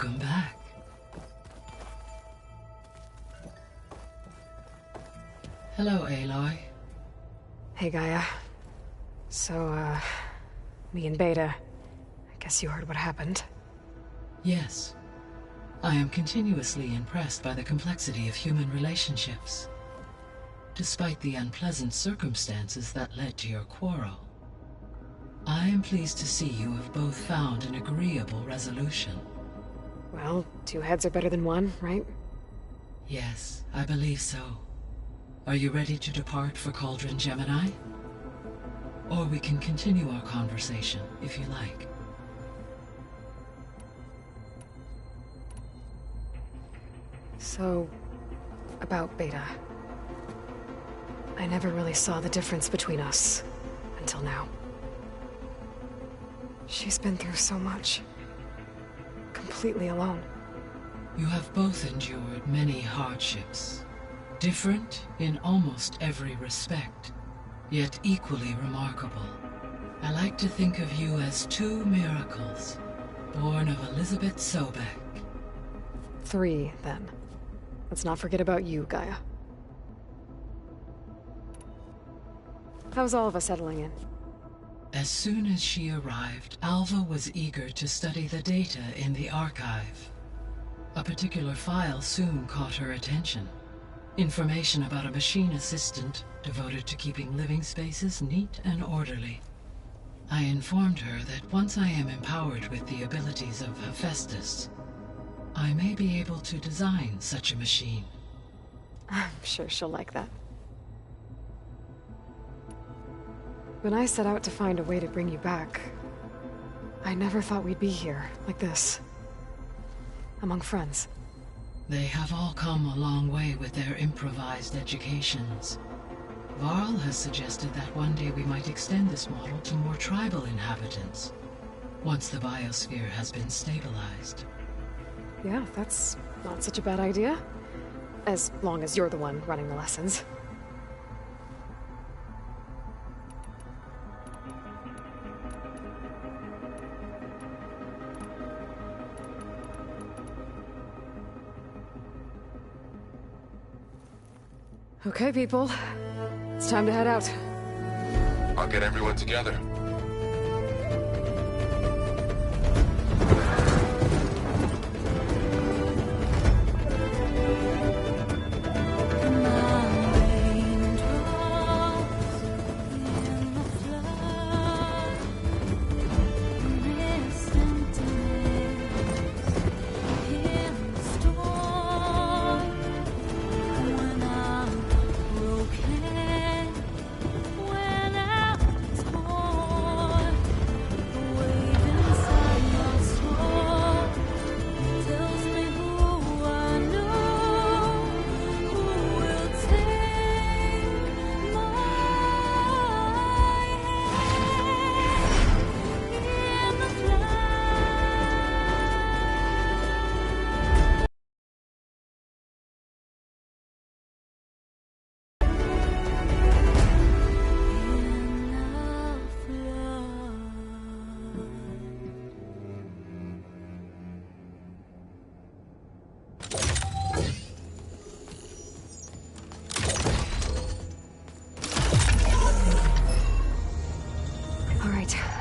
Welcome back. Hello, Aloy. Hey, Gaia. So, me and Beta, I guess you heard what happened. Yes. I am continuously impressed by the complexity of human relationships. Despite the unpleasant circumstances that led to your quarrel, I am pleased to see you have both found an agreeable resolution. Well, two heads are better than one, right? Yes, I believe so. Are you ready to depart for Cauldron Gemini? Or we can continue our conversation, if you like. So, about Beta. I never really saw the difference between us, until now. She's been through so much. Completely alone. You have both endured many hardships. Different in almost every respect, yet equally remarkable. I like to think of you as two miracles, born of Elizabeth Sobek. 3, then. Let's not forget about you, Gaia. How's Alva settling in? As soon as she arrived, Alva was eager to study the data in the archive. A particular file soon caught her attention. Information about a machine assistant devoted to keeping living spaces neat and orderly. I informed her that once I am empowered with the abilities of Hephaestus, I may be able to design such a machine. I'm sure she'll like that. When I set out to find a way to bring you back, I never thought we'd be here, like this. Among friends. They have all come a long way with their improvised educations. Varl has suggested that one day we might extend this model to more tribal inhabitants, once the biosphere has been stabilized. Yeah, that's not such a bad idea. As long as you're the one running the lessons. Okay, people. It's time to head out. I'll get everyone together.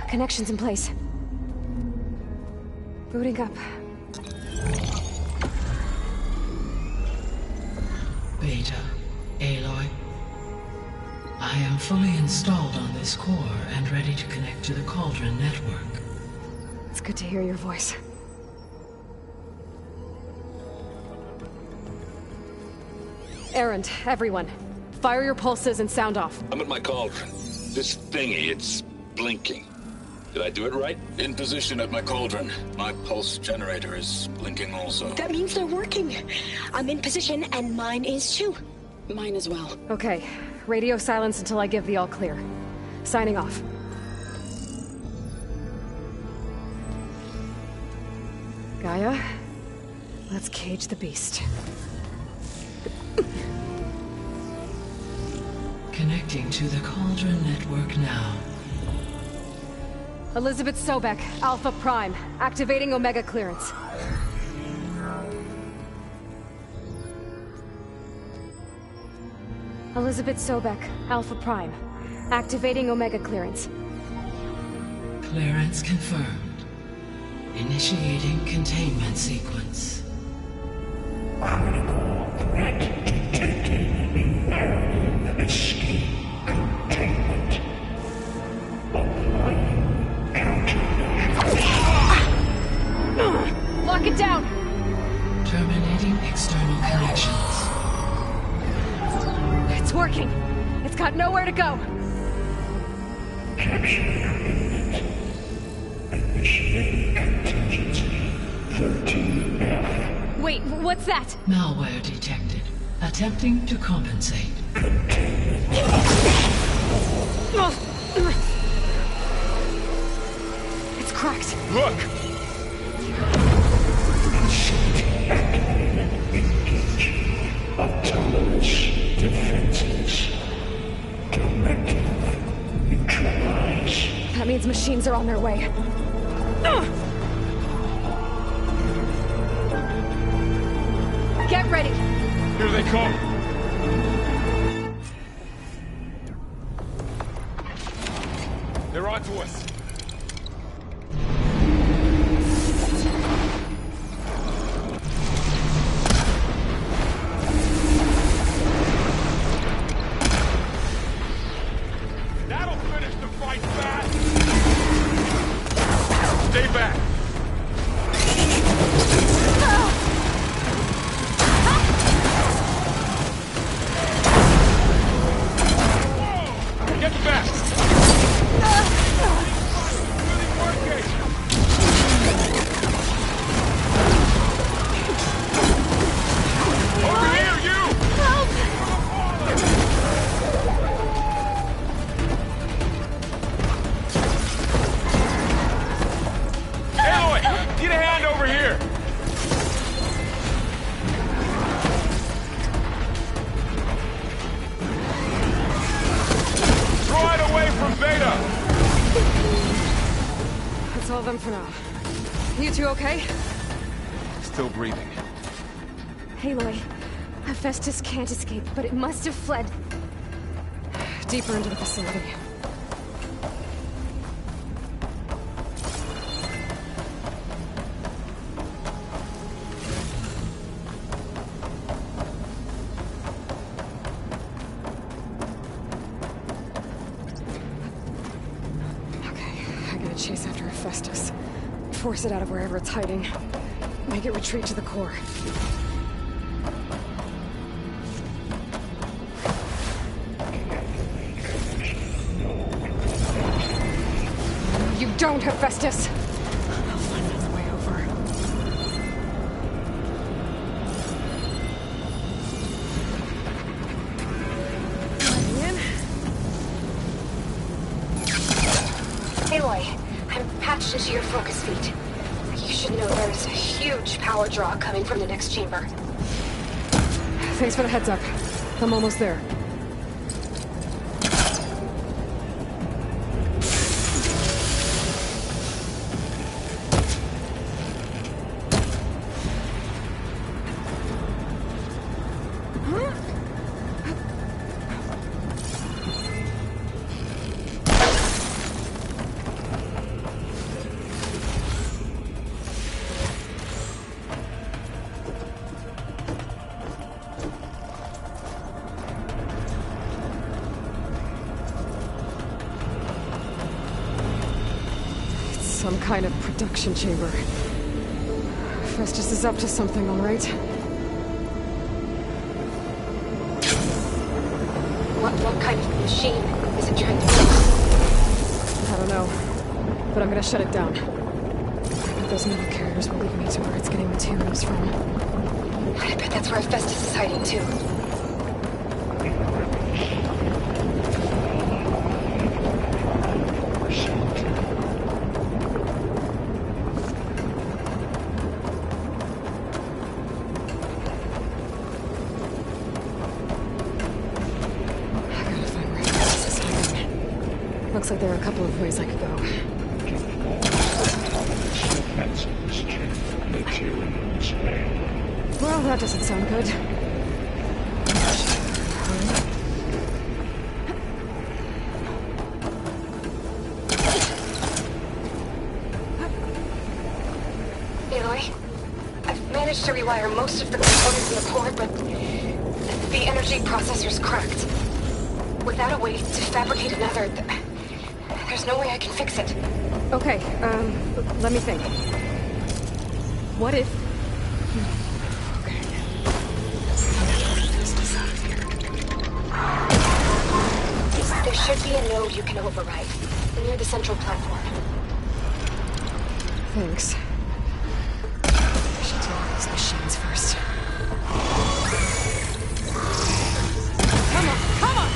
Connections in place. Booting up. Beta, Aloy. I am fully installed on this core and ready to connect to the Cauldron network. It's good to hear your voice. Erend, everyone. Fire your pulses and sound off. I'm at my cauldron. This thingy, it's blinking. Did I do it right? In position at my cauldron. My pulse generator is blinking also. That means they're working. I'm in position, and mine is too. Mine as well. Okay. Radio silence until I give the all clear. Signing off. Gaia, let's cage the beast. Connecting to the Cauldron network now. Elizabeth Sobek, Alpha Prime, activating Omega clearance. Elizabeth Sobek, Alpha Prime. Activating Omega clearance. Clearance confirmed. Initiating containment sequence. Escape containment. Lock it down! Terminating external connections. It's working! It's got nowhere to go! Initiating contingency 13F. Wait, what's that? Malware detected. Attempting to compensate. It's cracked. Look! Autonomous defenses. Directive neutralize. That means machines are on their way. Get ready! Here they come! They're onto us! That'll finish the fight fast! Stay back! Get back! Really working! Over here, you! Aloy! Get a hand over here! Throw it away from Beta! That's all of them for now. You two okay? Still breathing. Aloy, Hephaestus can't escape, but it must have fled deeper into the facility. Okay, I gotta chase after Hephaestus. Force it out of wherever it's hiding. Make it retreat to the core. You don't, Hephaestus! I'll find another way over. Aloy, I'm patched into your focus feed. You should know there's a huge power draw coming from the next chamber. Thanks for the heads up. I'm almost there. Some kind of production chamber. Festus is up to something, all right? What kind of machine is it trying to build? I don't know, but I'm gonna shut it down. I bet those metal carriers will lead me to where it's getting materials from. I bet that's where Festus is hiding too. Looks like there are a couple of ways I could go. Well, that doesn't sound good. managed to rewire most of the components in the core, but the energy processor's cracked. Without a way to fabricate another, there's no way I can fix it. Okay, let me think. What if... Okay. There should be a node you can override, near the central platform. Thanks. I should deal with these machines first. Come on, come on!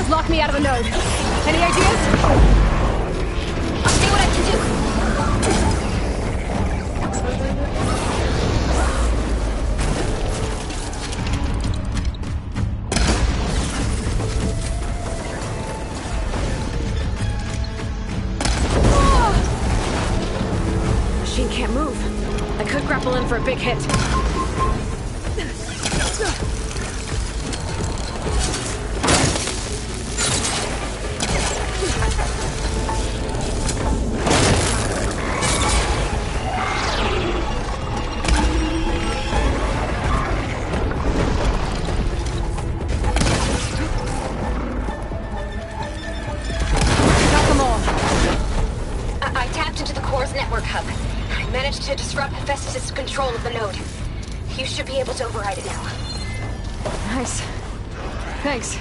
Lock me out of the node. Any ideas? I'll see what I can do. Machine can't move. I could grapple in for a big hit. To disrupt Hephaestus' control of the node. You should be able to override it now. Nice. Thanks.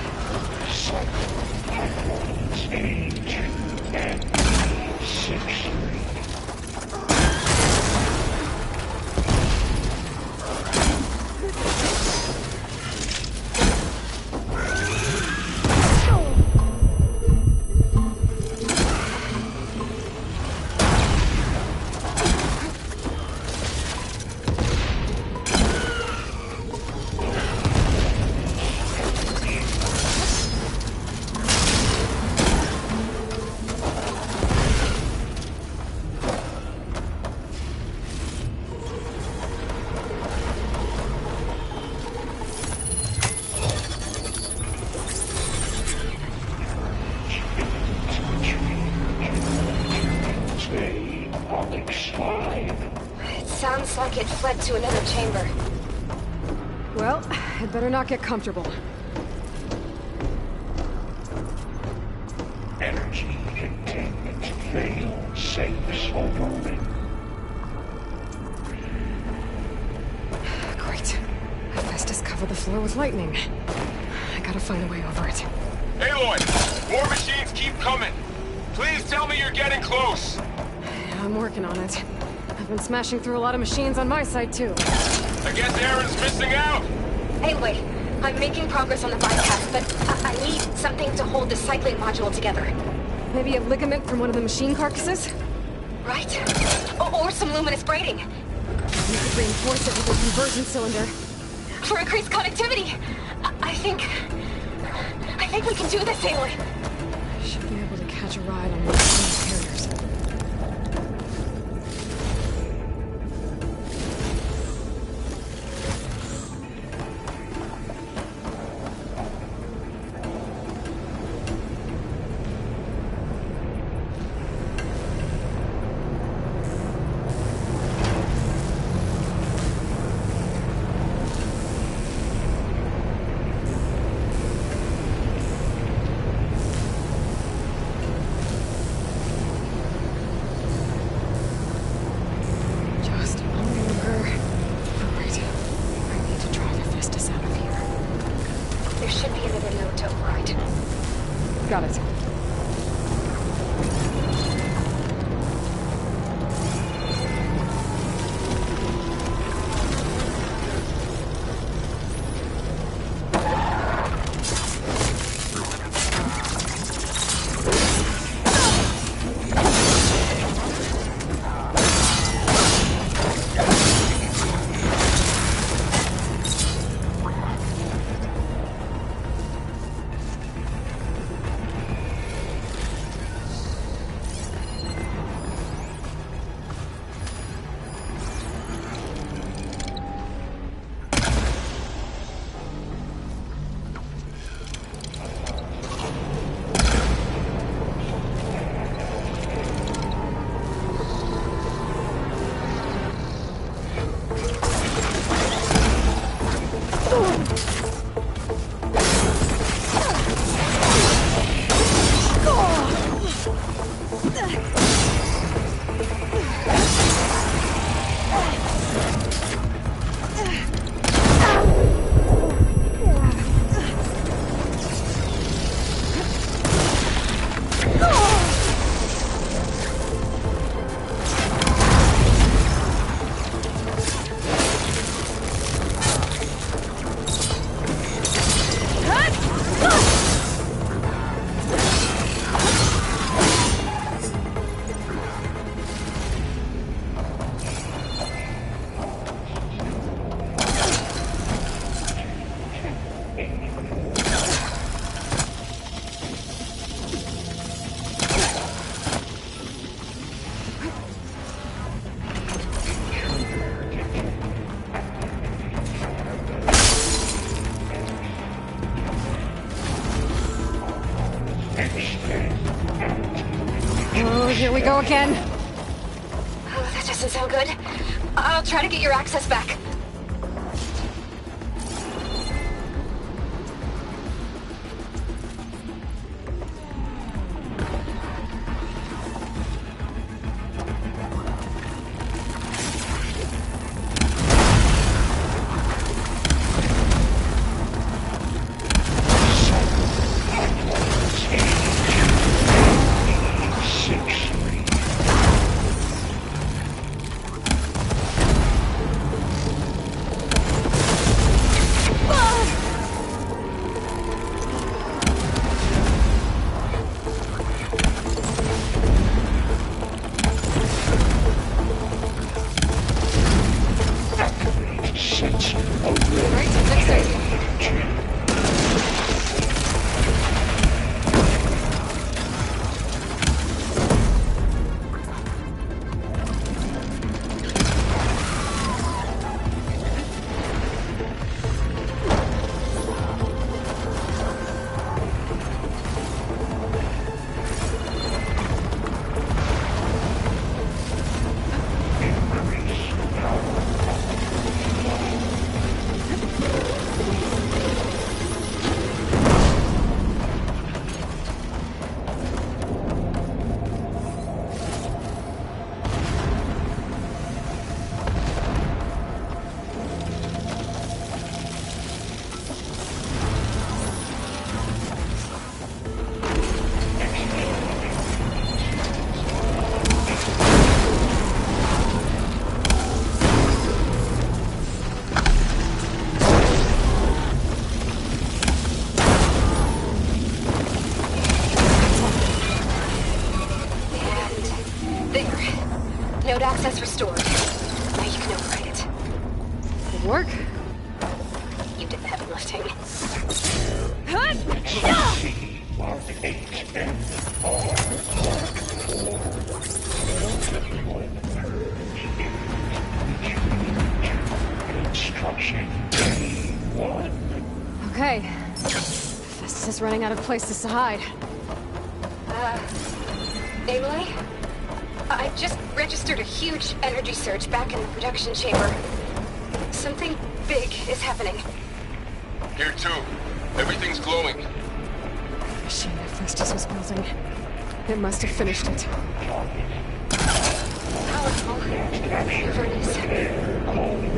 Sounds like it fled to another chamber. Well, I'd better not get comfortable. Energy containment failed. Safes overrun. Great. Hephaestus covered the floor with lightning. I gotta find a way over it. Aloy! More machines keep coming! Please tell me you're getting close! Yeah, I'm working on it. I've been smashing through a lot of machines on my side, too. I guess Aaron's missing out! Anyway, I'm making progress on the bypass, but I need something to hold the cycling module together. Maybe a ligament from one of the machine carcasses? Right. Or some luminous braiding. You could reinforce it with a conversion cylinder. For increased connectivity! I think we can do this, Aloy. I should be able to catch a ride on one of these carriers. Got it. Oh, here we go again. Oh, that doesn't sound good. I'll try to get your access back. Node access restored. Now you can override it. Good work. You did the heavy lifting. Okay. Festus is running out of places to hide. Aloy? I just registered a huge energy surge back in the production chamber. Something big is happening. Here too. Everything's glowing. The machine that Festus was building. It must have finished it. Powerful. Whoever it is.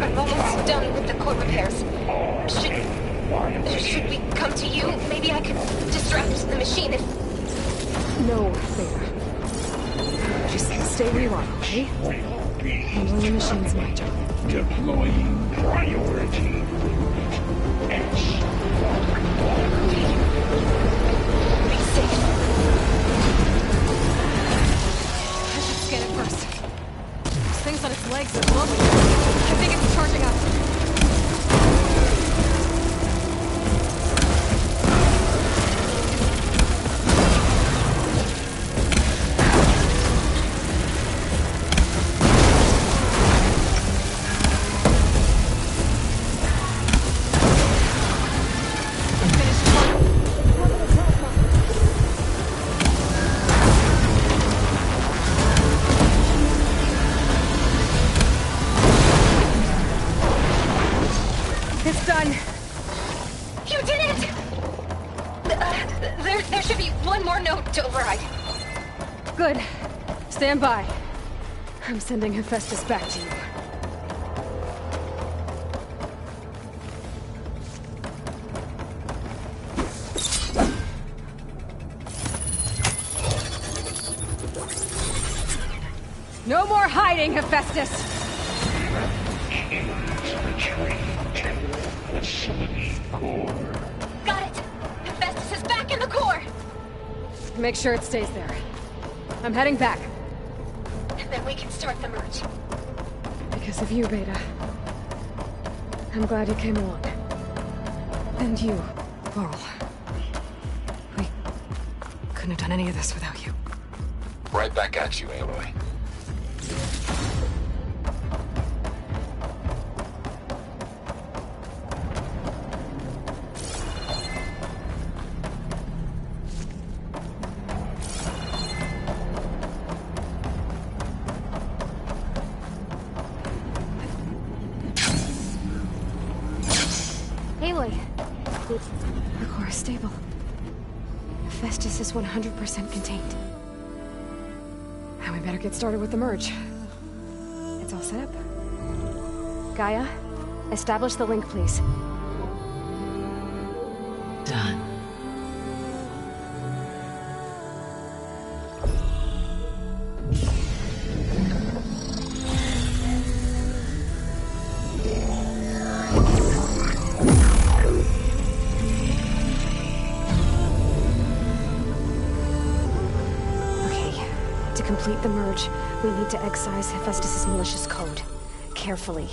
I'm almost done with the core repairs. Should we come to you? Maybe I could distract the machine if No, Beta. Just stay where you are, okay? Handling the machine's my job. Deploying priority. Be safe. I should scan it first. Those things on its legs are glowing. I think it's charging up. It's done. You did it! There should be one more note to override. Good. Stand by. I'm sending Hephaestus back to you. No more hiding, Hephaestus! Facility core. Got it! Hephaestus is back in the core! Make sure it stays there. I'm heading back. And then we can start the merge. Because of you, Beta. I'm glad you came along. And you, Varl. We couldn't have done any of this without you. Right back at you, Aloy. Aloy! The core is stable. Hephaestus is 100% contained. Now we better get started with the merge. It's all set up. Gaia, establish the link, please. Done. To complete the merge, we need to excise Hephaestus' malicious code. Carefully.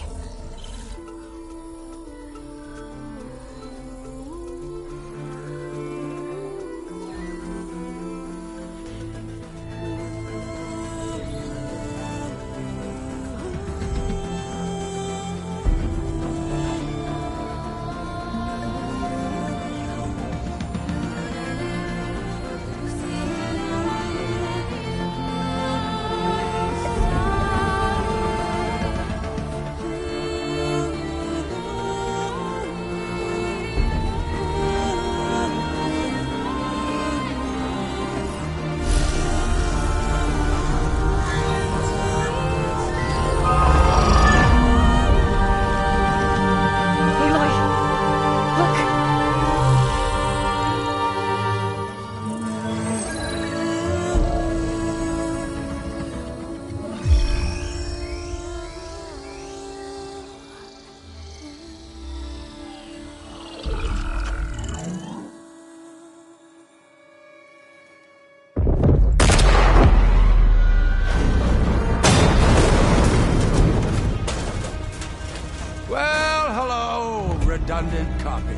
Redundant copy.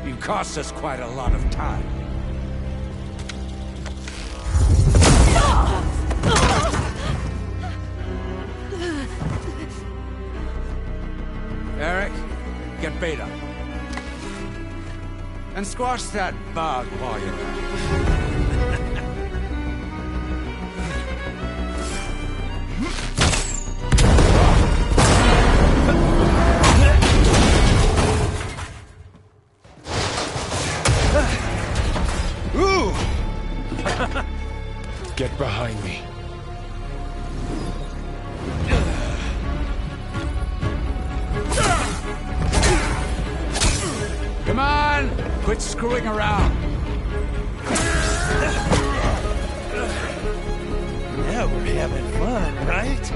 You cost us quite a lot of time. Eric, get Beta. And squash that bug while you're at it. Get behind me. Come on! Quit screwing around! fun, right?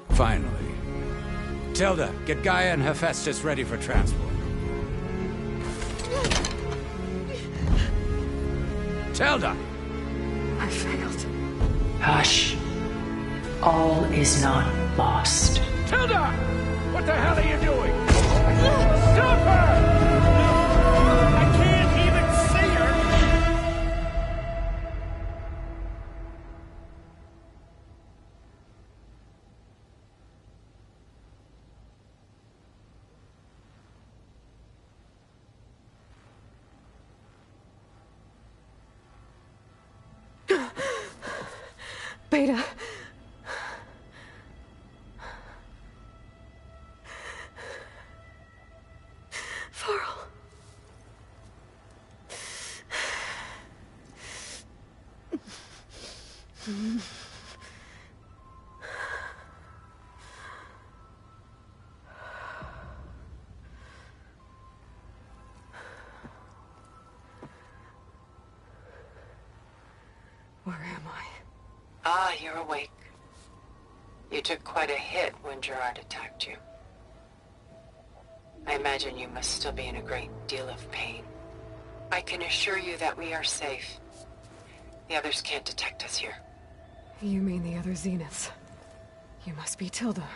Finally. Tilda, get Gaia and Hephaestus ready for transport. Tilda! I failed. Hush. All is not lost. Tilda! What the hell are you doing? Stop her! I can't even see her! Beta. Varl. Where am I? Ah, you're awake. You took quite a hit when Gerard attacked you. I imagine you must still be in a great deal of pain. I can assure you that we are safe. The others can't detect us here. You mean the other Zeniths? You must be Tilda.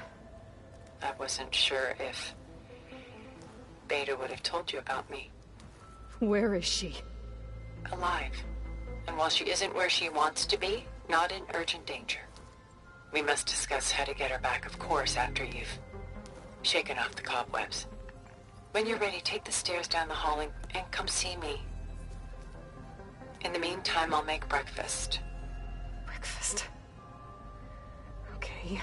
I wasn't sure if Beta would have told you about me. Where is she? Alive. And while she isn't where she wants to be, not in urgent danger. We must discuss how to get her back, of course, after you've shaken off the cobwebs. When you're ready, take the stairs down the hall and come see me. In the meantime, I'll make breakfast. Breakfast. Okay.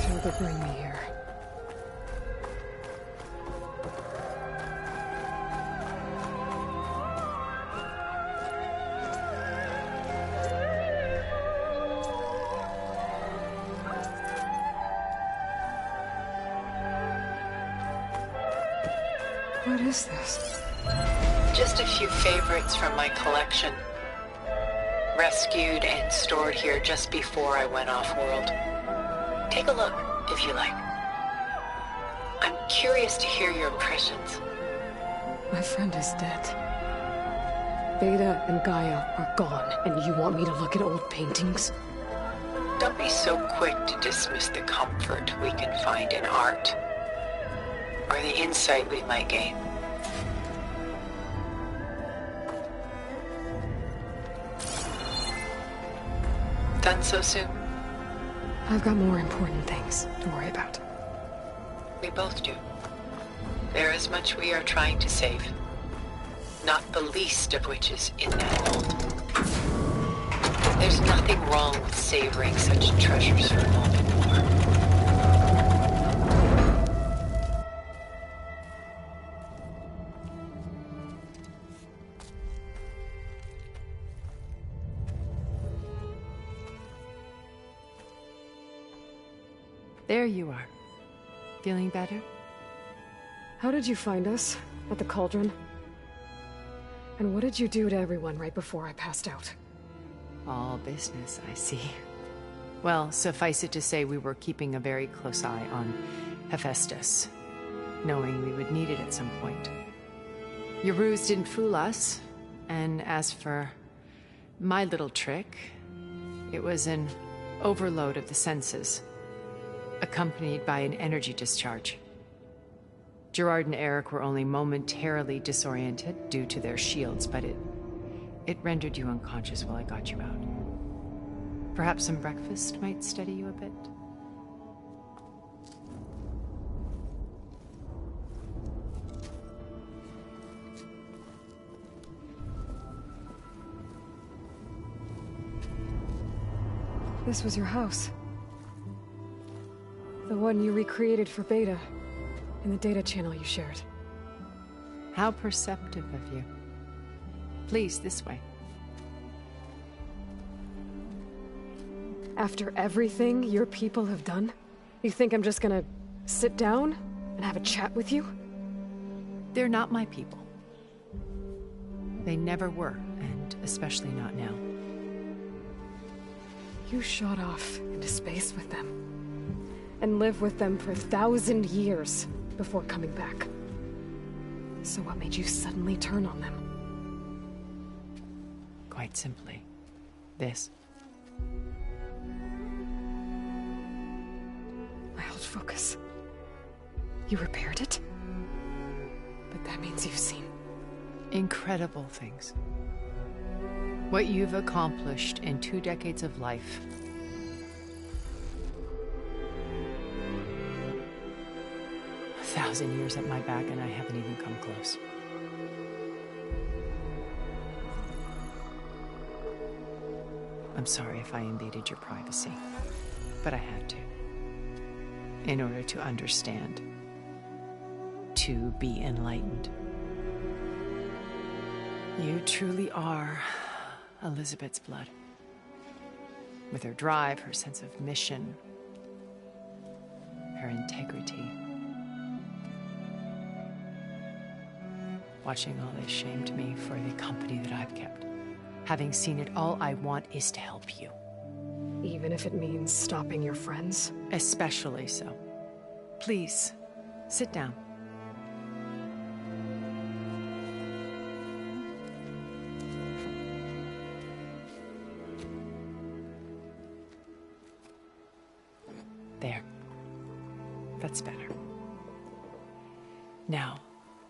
Tilda, bring me here. What is this? Just a few favorites from my collection. Rescued and stored here just before I went off-world. Take a look, if you like. I'm curious to hear your impressions. My friend is dead. Beta and Gaia are gone, and you want me to look at old paintings? Don't be so quick to dismiss the comfort we can find in art, or the insight we might gain. Done so soon? I've got more important things to worry about. We both do. There is much we are trying to save, not the least of which is in that vault. There's nothing wrong with savoring such treasures for a moment more. There you are. Feeling better? How did you find us? At the Cauldron? And what did you do to everyone right before I passed out? All business, I see. Well, suffice it to say we were keeping a very close eye on Hephaestus, knowing we would need it at some point. Your ruse didn't fool us, and as for my little trick, it was an overload of the senses, accompanied by an energy discharge. Gerard and Eric were only momentarily disoriented due to their shields, but it rendered you unconscious while I got you out. Perhaps some breakfast might steady you a bit? This was your house. The one you recreated for Beta, in the data channel you shared. How perceptive of you. Please, this way. After everything your people have done, you think I'm just gonna sit down and have a chat with you? They're not my people. They never were, and especially not now. You shot off into space with them, and lived with them for 1,000 years before coming back. So what made you suddenly turn on them? Quite simply, this. My old focus. You repaired it? But that means you've seen... incredible things. What you've accomplished in 2 decades of life. A 1,000 years at my back and I haven't even come close. I'm sorry if I invaded your privacy, but I had to. In order to understand. To be enlightened. You truly are Elizabeth's blood. With her drive, her sense of mission, her integrity. Watching all this shamed me for the company that I've kept. Having seen it, all I want is to help you. Even if it means stopping your friends? Especially so. Please, sit down. There. That's better. Now,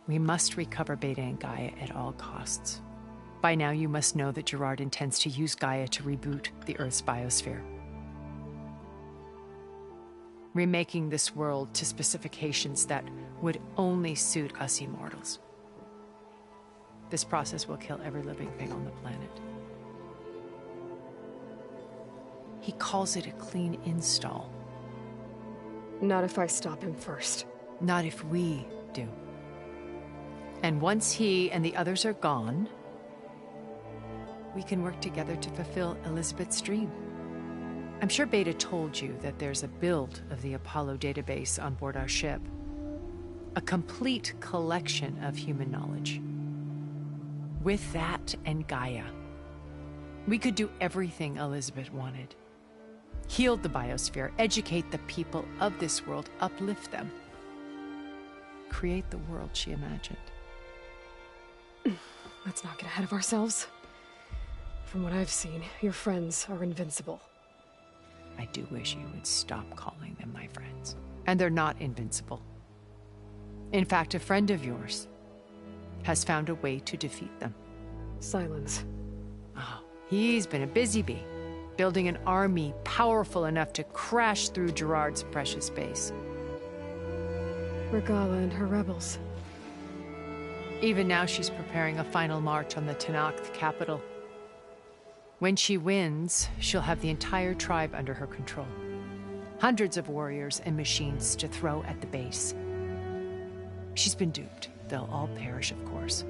we must recover Beta and Gaia at all costs. By now, you must know that Gerard intends to use Gaia to reboot the Earth's biosphere. Remaking this world to specifications that would only suit us immortals. This process will kill every living thing on the planet. He calls it a clean install. Not if I stop him first. Not if we do. And once he and the others are gone, we can work together to fulfill Elizabeth's dream. I'm sure Beta told you that there's a build of the Apollo database on board our ship. A complete collection of human knowledge. With that and Gaia, we could do everything Elizabeth wanted. Heal the biosphere, educate the people of this world, uplift them. Create the world she imagined. Let's not get ahead of ourselves. From what I've seen, your friends are invincible. I do wish you would stop calling them my friends. And they're not invincible. In fact, a friend of yours has found a way to defeat them. Silence. Oh, he's been a busy bee, building an army powerful enough to crash through Gerard's precious base. Regala and her rebels. Even now she's preparing a final march on the Tenakth capital. When she wins, she'll have the entire tribe under her control. Hundreds of warriors and machines to throw at the base. She's been duped. They'll all perish, of course.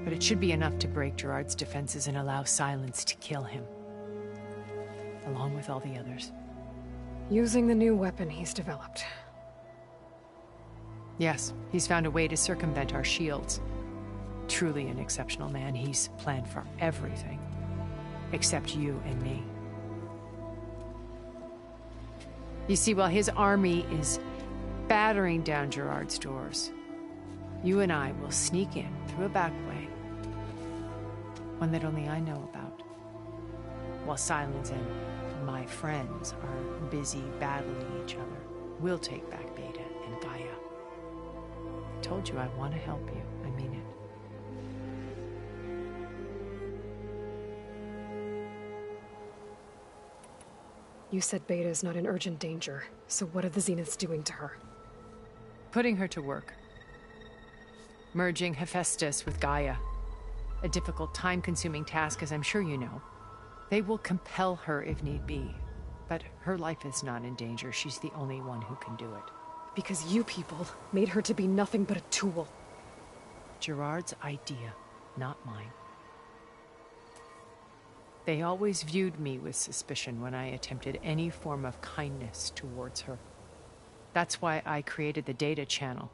But it should be enough to break Gerard's defenses and allow Silence to kill him. Along with all the others. Using the new weapon he's developed. Yes, he's found a way to circumvent our shields. Truly an exceptional man. He's planned for everything. Except you and me. You see, while his army is battering down Gerard's doors, you and I will sneak in through a back way. One that only I know about. While Silence and my friends are busy battling each other, we'll take back Beta and Gaia. I told you I want to help you. I mean it. You said Beta is not in urgent danger, so what are the Zeniths doing to her? Putting her to work. Merging Hephaestus with Gaia. A difficult, time-consuming task, as I'm sure you know. They will compel her if need be. But her life is not in danger. She's the only one who can do it. Because you people made her to be nothing but a tool. Gerard's idea, not mine. They always viewed me with suspicion when I attempted any form of kindness towards her. That's why I created the data channel.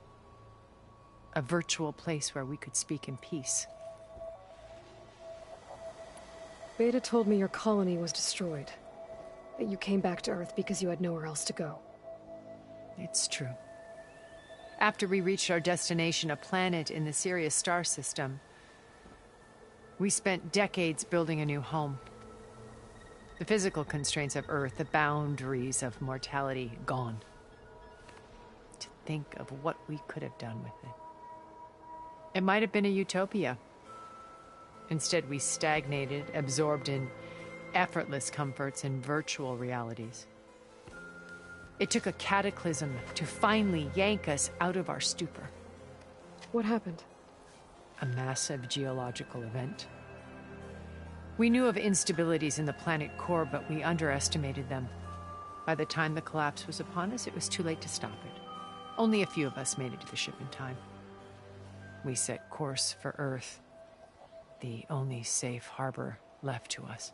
A virtual place where we could speak in peace. Beta told me your colony was destroyed. That you came back to Earth because you had nowhere else to go. It's true. After we reached our destination, a planet in the Sirius star system, we spent decades building a new home. The physical constraints of Earth, the boundaries of mortality, gone. To think of what we could have done with it. It might have been a utopia. Instead, we stagnated, absorbed in effortless comforts and virtual realities. It took a cataclysm to finally yank us out of our stupor. What happened? A massive geological event. We knew of instabilities in the planet core, but we underestimated them. By the time the collapse was upon us, it was too late to stop it. Only a few of us made it to the ship in time. We set course for Earth, the only safe harbor left to us.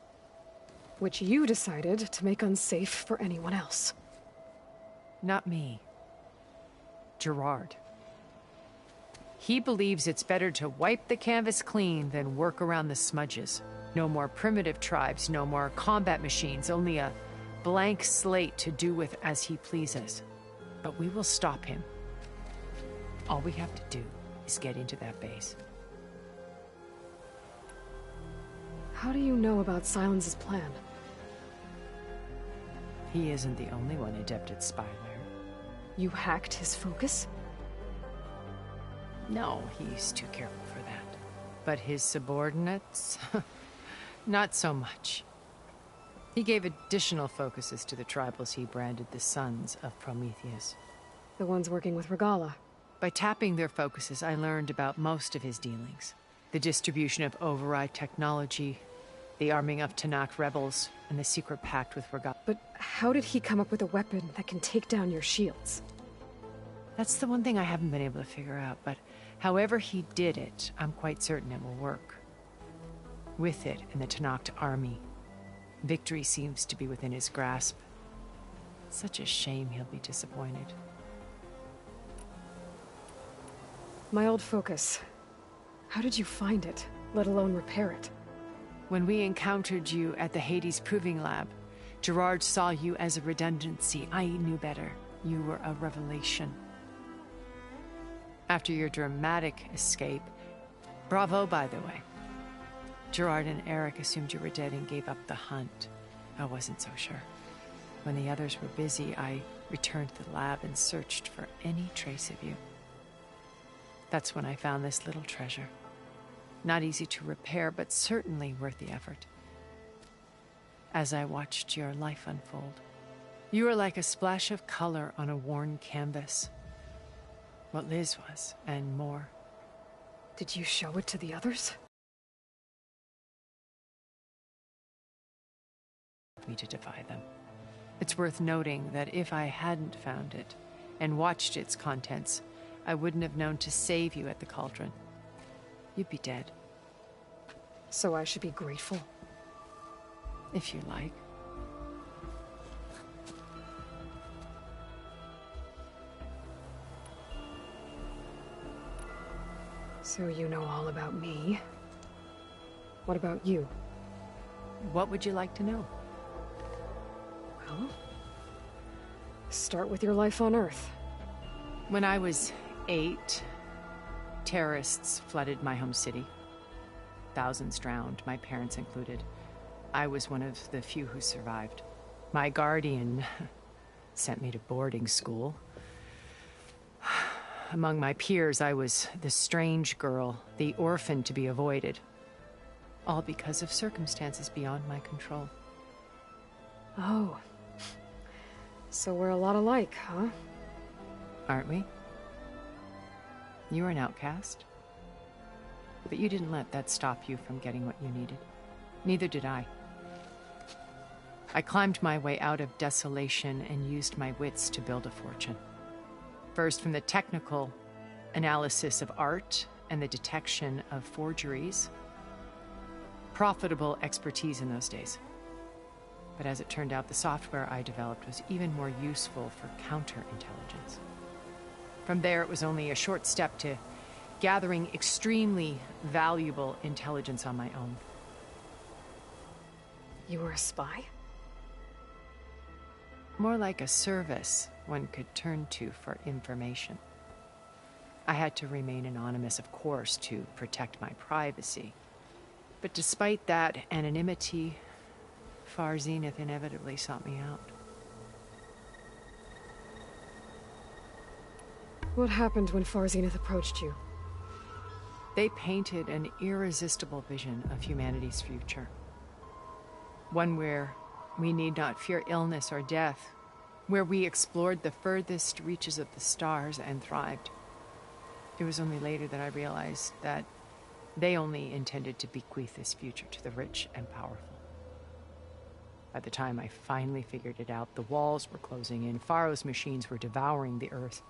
Which you decided to make unsafe for anyone else. Not me. Gerard. He believes it's better to wipe the canvas clean than work around the smudges. No more primitive tribes, no more combat machines, only a blank slate to do with as he pleases. But we will stop him. All we have to do is get into that base. How do you know about Silence's plan? He isn't the only one adept at spyware. You hacked his focus? No, he's too careful for that. But his subordinates? Not so much. He gave additional focuses to the tribals he branded the Sons of Prometheus. The ones working with Regalla. By tapping their focuses, I learned about most of his dealings. The distribution of override technology, the arming of Tanakh rebels, and the secret pact with Regalla. But how did he come up with a weapon that can take down your shields? That's the one thing I haven't been able to figure out, but however he did it, I'm quite certain it will work. With it and the Tanakh army, victory seems to be within his grasp. Such a shame he'll be disappointed. My old focus. How did you find it, let alone repair it? When we encountered you at the Hades Proving Lab, Gerard saw you as a redundancy. I knew better. You were a revelation. After your dramatic escape, bravo, by the way. Gerard and Eric assumed you were dead and gave up the hunt. I wasn't so sure. When the others were busy, I returned to the lab and searched for any trace of you. That's when I found this little treasure. Not easy to repair, but certainly worth the effort. As I watched your life unfold, you were like a splash of color on a worn canvas. What Liz was, and more. Did you show it to the others? Me to defy them. It's worth noting that if I hadn't found it and watched its contents, I wouldn't have known to save you at the Cauldron. You'd be dead. So I should be grateful? If you like. So you know all about me. What about you? What would you like to know? Well, start with your life on Earth. When I was 8, terrorists flooded my home city. Thousands drowned, my parents included. I was one of the few who survived. My guardian sent me to boarding school. Among my peers, I was the strange girl, the orphan to be avoided. All because of circumstances beyond my control. Oh, So we're a lot alike, huh? Aren't we? You were an outcast. But you didn't let that stop you from getting what you needed. Neither did I. I climbed my way out of desolation and used my wits to build a fortune. First, from the technical analysis of art and the detection of forgeries. Profitable expertise in those days. But as it turned out, the software I developed was even more useful for counterintelligence. From there, it was only a short step to gathering extremely valuable intelligence on my own. You were a spy? More like a service one could turn to for information. I had to remain anonymous, of course, to protect my privacy. But despite that anonymity, Far Zenith inevitably sought me out. What happened when Far Zenith approached you? They painted an irresistible vision of humanity's future. One where we need not fear illness or death, where we explored the furthest reaches of the stars and thrived. It was only later that I realized that they only intended to bequeath this future to the rich and powerful. By the time I finally figured it out, the walls were closing in, Pharaoh's machines were devouring the Earth.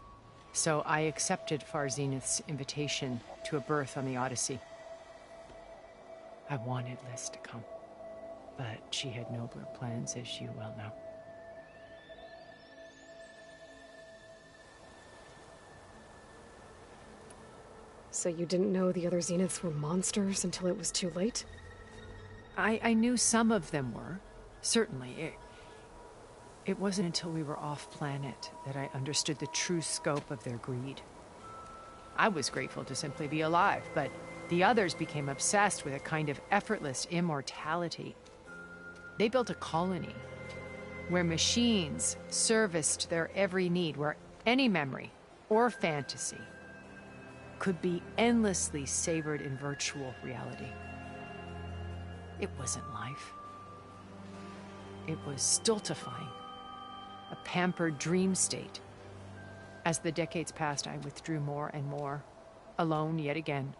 So I accepted Far Zenith's invitation to a berth on the Odyssey. I wanted Liz to come, but she had nobler plans, as you well know. So you didn't know the other Zeniths were monsters until it was too late? I knew some of them were, certainly. It wasn't until we were off-planet that I understood the true scope of their greed. I was grateful to simply be alive, but the others became obsessed with a kind of effortless immortality. They built a colony where machines serviced their every need, where any memory or fantasy could be endlessly savored in virtual reality. It wasn't life. It was stultifying. A pampered dream state. As the decades passed, I withdrew more and more, alone yet again,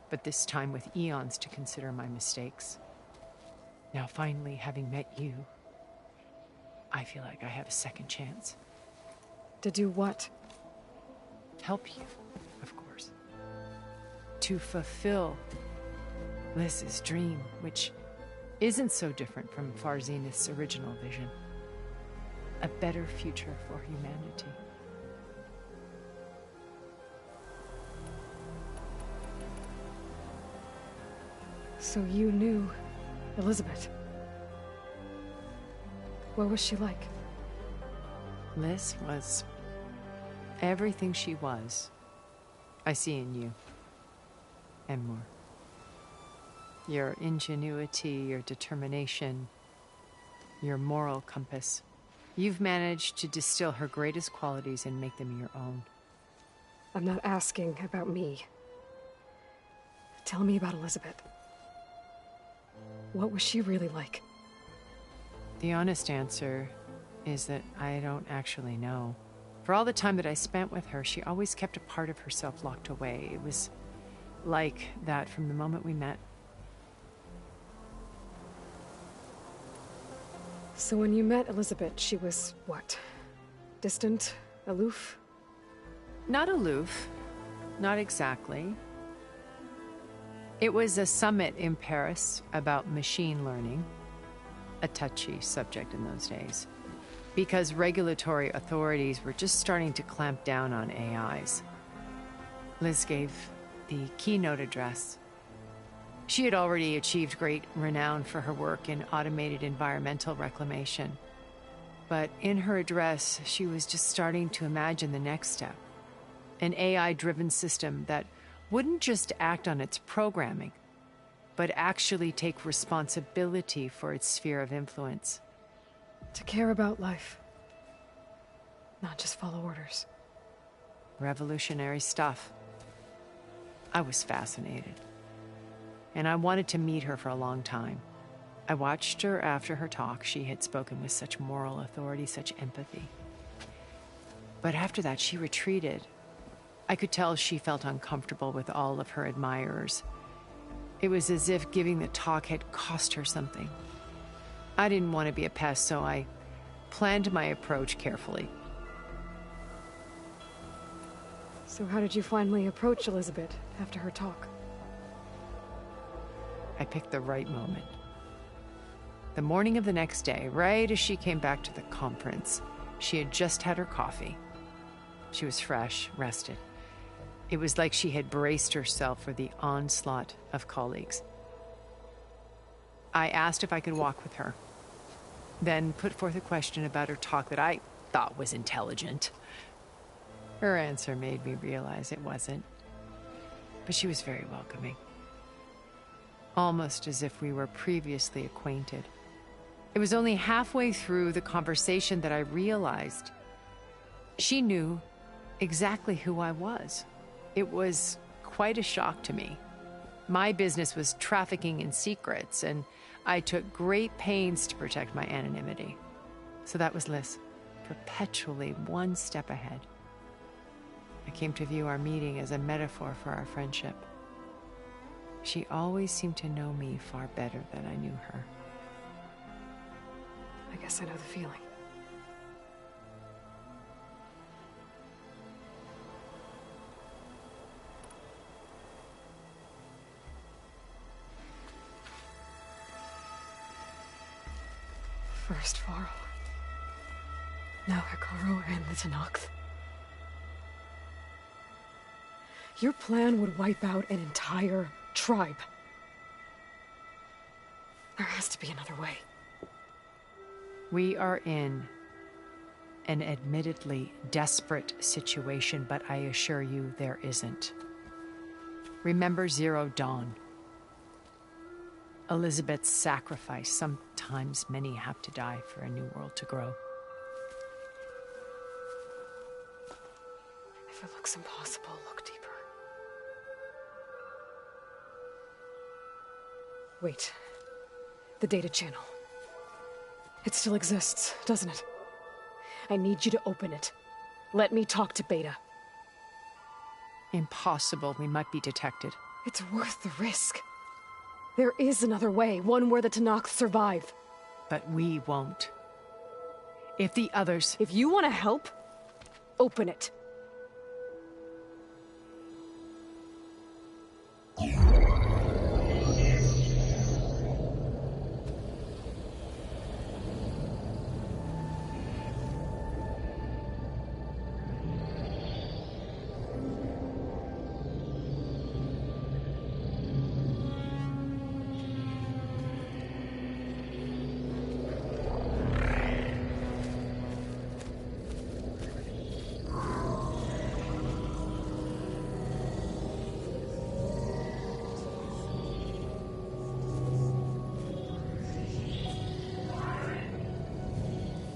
but this time with eons to consider my mistakes. Now finally, having met you, I feel like I have a second chance. To do what? Help you, of course. To fulfill Liz's dream, which isn't so different from Far Zenith's original vision. A better future for humanity. So you knew Elizabeth. What was she like? Liz was everything she was. I see in you. And more. Your ingenuity, your determination, your moral compass. You've managed to distill her greatest qualities and make them your own. I'm not asking about me. Tell me about Elizabeth. What was she really like? The honest answer is that I don't actually know. For all the time that I spent with her, she always kept a part of herself locked away. It was like that from the moment we met. So when you met Elizabeth, she was what? Distant? Aloof? Not aloof. Not exactly. It was a summit in Paris about machine learning. A touchy subject in those days. Because regulatory authorities were just starting to clamp down on AIs. Liz gave the keynote address. She had already achieved great renown for her work in automated environmental reclamation. But in her address, she was just starting to imagine the next step. An AI-driven system that wouldn't just act on its programming, but actually take responsibility for its sphere of influence. To care about life. Not just follow orders. Revolutionary stuff. I was fascinated. And I wanted to meet her for a long time. I watched her after her talk. She had spoken with such moral authority, such empathy. But after that, she retreated. I could tell she felt uncomfortable with all of her admirers. It was as if giving the talk had cost her something. I didn't want to be a pest, so I planned my approach carefully. So how did you finally approach Elizabeth after her talk? I picked the right moment. The morning of the next day, right as she came back to the conference, she had just had her coffee. She was fresh, rested. It was like she had braced herself for the onslaught of colleagues. I asked if I could walk with her, then put forth a question about her talk that I thought was intelligent. Her answer made me realize it wasn't, but she was very welcoming. Almost as if we were previously acquainted. It was only halfway through the conversation that I realized she knew exactly who I was. It was quite a shock to me. My business was trafficking in secrets, and I took great pains to protect my anonymity. So that was Liz, perpetually one step ahead. I came to view our meeting as a metaphor for our friendship. She always seemed to know me far better than I knew her. I guess I know the feeling. First Varl. Now Hekarro and the Tenakth. Your plan would wipe out an entire tribe. There has to be another way. We are in an admittedly desperate situation, but I assure you there isn't. Remember Zero Dawn. Elizabeth's sacrifice. Sometimes many have to die for a new world to grow. If it looks impossible, look deeper. Wait. The data channel. It still exists, doesn't it? I need you to open it. Let me talk to Beta. Impossible. We might be detected. It's worth the risk. There is another way, one where the Tenakth survive. But we won't. If the others... If you want to help, open it.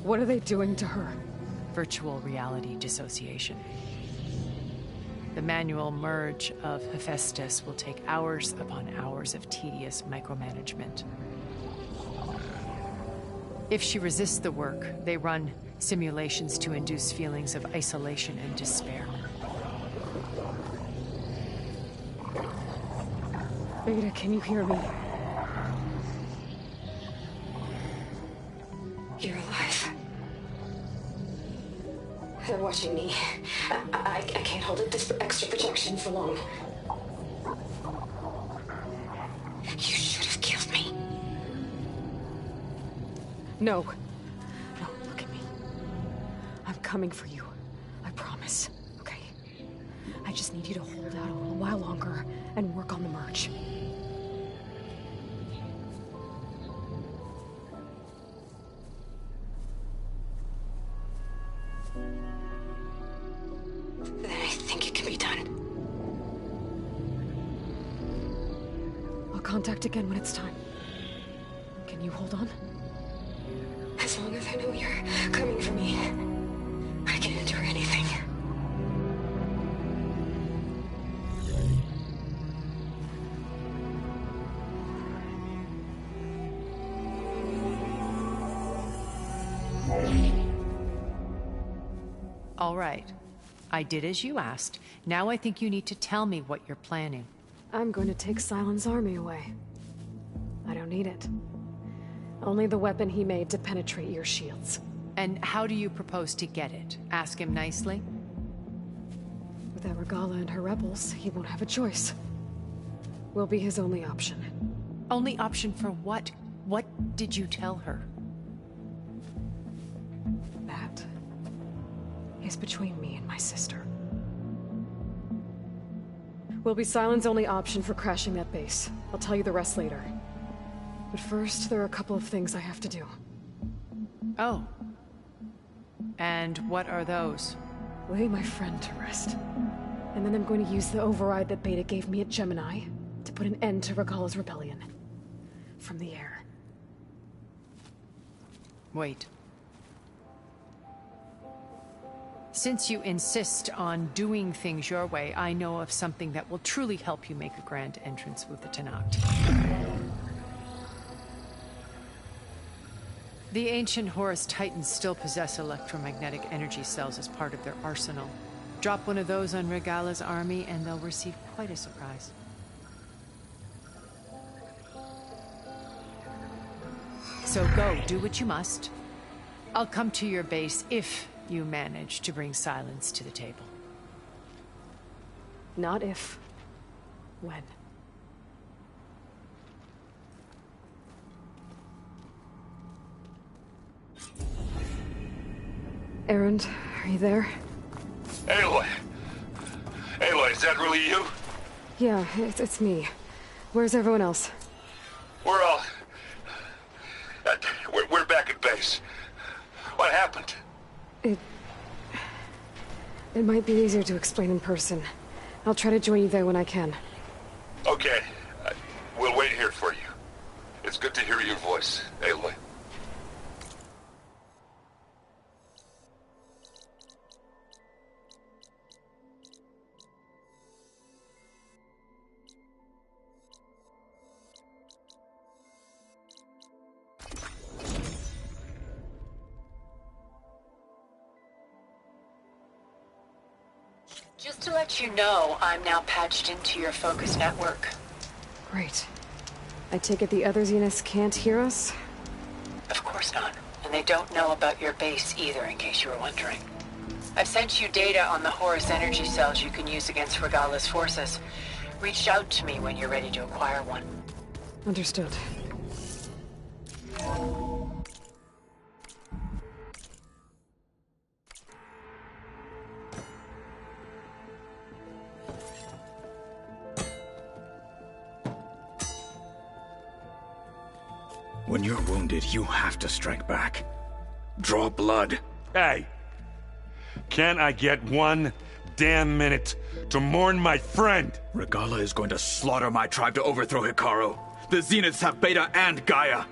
What are they doing to her? Virtual reality dissociation. The manual merge of Hephaestus will take hours upon hours of tedious micromanagement. If she resists the work, they run simulations to induce feelings of isolation and despair. Beta, can you hear me? You're alive. They're watching me. I can't hold up this extra protection for long. You should have killed me. No. No, look at me. I'm coming for you. I promise. Okay? I just need you to hold out a little while longer and work on the merge. Then I think it can be done. I'll contact again when it's time. Can you hold on? As long as I know you're coming for me, I can endure anything. All right. I did as you asked. Now I think you need to tell me what you're planning. I'm going to take Sylens' army away. I don't need it. Only the weapon he made to penetrate your shields. And how do you propose to get it? Ask him nicely? Without Regalla and her rebels, he won't have a choice. We'll be his only option. Only option for what? What did you tell her? That is between me and my sister. Will be Sylens' only option for crashing that base. I'll tell you the rest later. But first, there are a couple of things I have to do. Oh. And what are those? Lay my friend to rest. And then I'm going to use the override that Beta gave me at Gemini to put an end to Regalla's rebellion. From the air. Wait. Since you insist on doing things your way, I know of something that will truly help you make a grand entrance with the Tenakth. The ancient Horus Titans still possess electromagnetic energy cells as part of their arsenal. Drop one of those on Regalla's army and they'll receive quite a surprise. So go, do what you must. I'll come to your base if you manage to bring Sylens to the table. Not if. When. Erend, are you there? Aloy! Aloy, is that really you? Yeah, it's me. Where's everyone else? We're all... We're back at base. What happened? It might be easier to explain in person. I'll try to join you there when I can. Okay. We'll wait here for you. It's good to hear your voice, Aloy. Just to let you know, I'm now patched into your focus network. Great. I take it the other Zeniths can't hear us? Of course not. And they don't know about your base either, in case you were wondering. I've sent you data on the Horus energy cells you can use against Regalla's forces. Reach out to me when you're ready to acquire one. Understood. When you're wounded, you have to strike back. Draw blood. Hey! Can't I get one damn minute to mourn my friend? Regalla is going to slaughter my tribe to overthrow Hekarro. The Zeniths have Beta and Gaia.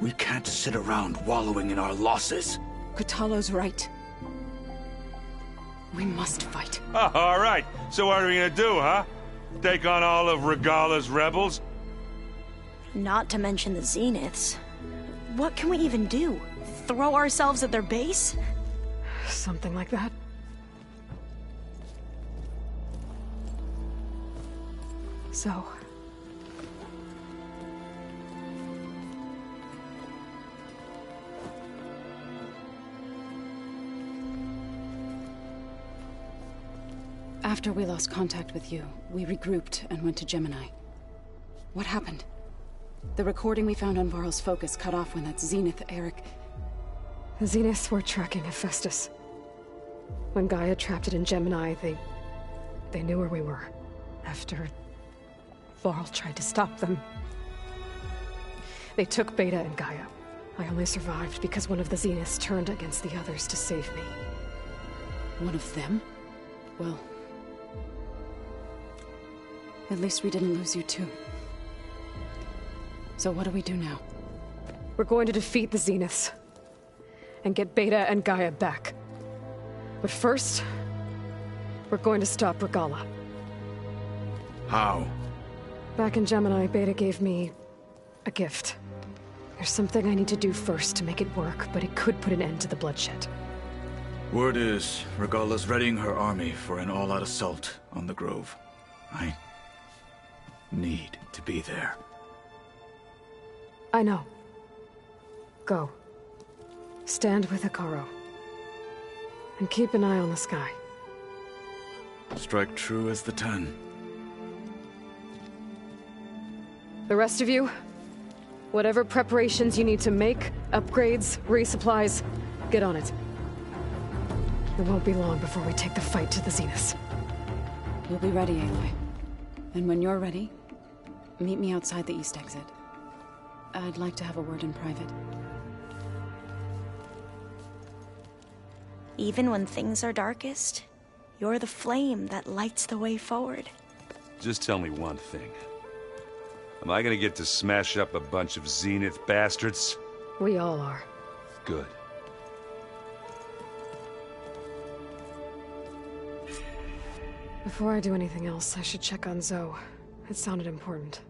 We can't sit around wallowing in our losses. Kotallo's right. We must fight. Oh, all right. So what are we gonna do, huh? Take on all of Regalla's rebels? Not to mention the Zeniths. What can we even do? Throw ourselves at their base? Something like that. So... After we lost contact with you, we regrouped and went to Gemini. What happened? The recording we found on Varl's focus cut off when that Zenith, Eric... The Zeniths were tracking Hephaestus. When Gaia trapped it in Gemini, they knew where we were. After... Varl tried to stop them. They took Beta and Gaia. I only survived because one of the Zeniths turned against the others to save me. One of them? Well... At least we didn't lose you too. So what do we do now? We're going to defeat the Zeniths. And get Beta and Gaia back. But first... we're going to stop Regalla. How? Back in Gemini, Beta gave me... a gift. There's something I need to do first to make it work, but it could put an end to the bloodshed. Word is, Regalla's readying her army for an all-out assault on the Grove. I need to be there. I know. Go. Stand with Hekarro. And keep an eye on the sky. Strike true as the 10. The rest of you, whatever preparations you need to make, upgrades, resupplies, get on it. It won't be long before we take the fight to the Zenith. We'll be ready, Aloy. And when you're ready, meet me outside the east exit. I'd like to have a word in private. Even when things are darkest, you're the flame that lights the way forward. Just tell me one thing. Am I gonna get to smash up a bunch of Zenith bastards? We all are. Good. Before I do anything else, I should check on Zoe. It sounded important.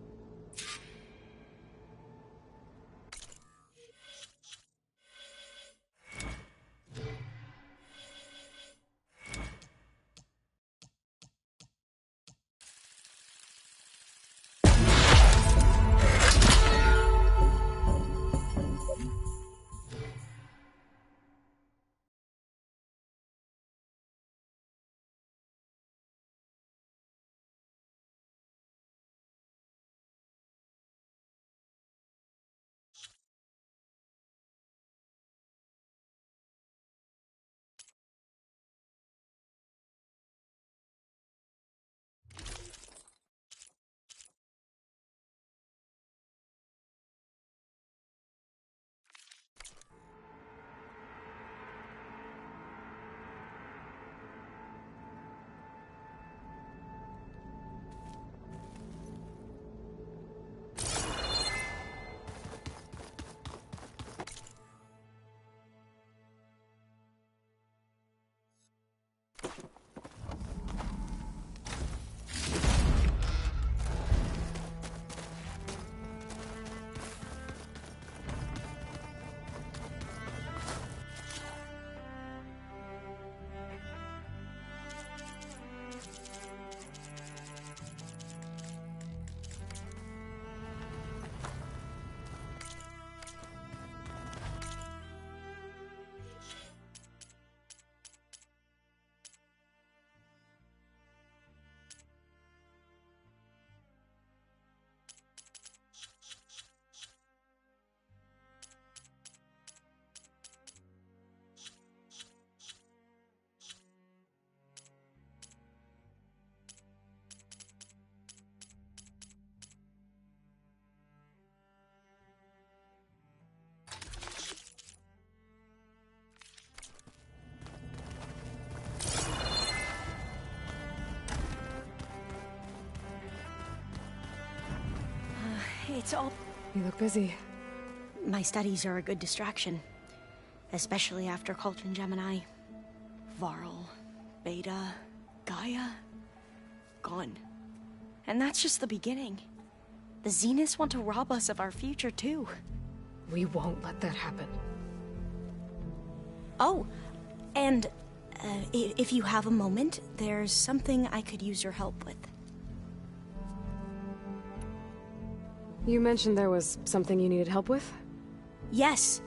It's all... You look busy. My studies are a good distraction. Especially after Cauldron Gemini. Varl, Beta, Gaia... gone. And that's just the beginning. The Zeniths want to rob us of our future, too. We won't let that happen. Oh, and if you have a moment, there's something I could use your help with. You mentioned there was something you needed help with? Yes.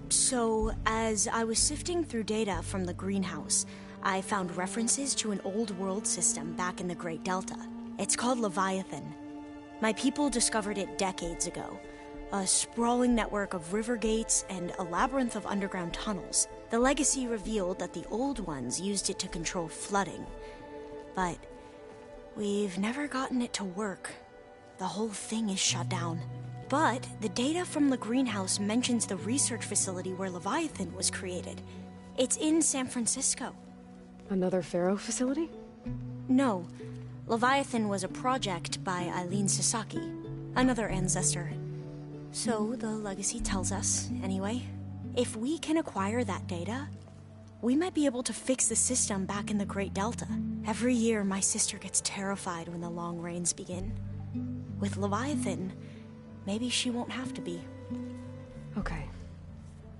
So, as I was sifting through data from the greenhouse, I found references to an old world system back in the Great Delta. It's called Leviathan. My people discovered it decades ago. A sprawling network of river gates and a labyrinth of underground tunnels. The legacy revealed that the old ones used it to control flooding. But we've never gotten it to work. The whole thing is shut down. But the data from the greenhouse mentions the research facility where Leviathan was created. It's in San Francisco. Another Pharaoh facility? No. Leviathan was a project by Eileen Sasaki, another ancestor. So the legacy tells us, anyway. If we can acquire that data, we might be able to fix the system back in the Great Delta. Every year, my sister gets terrified when the long rains begin. With Leviathan, maybe she won't have to be. Okay.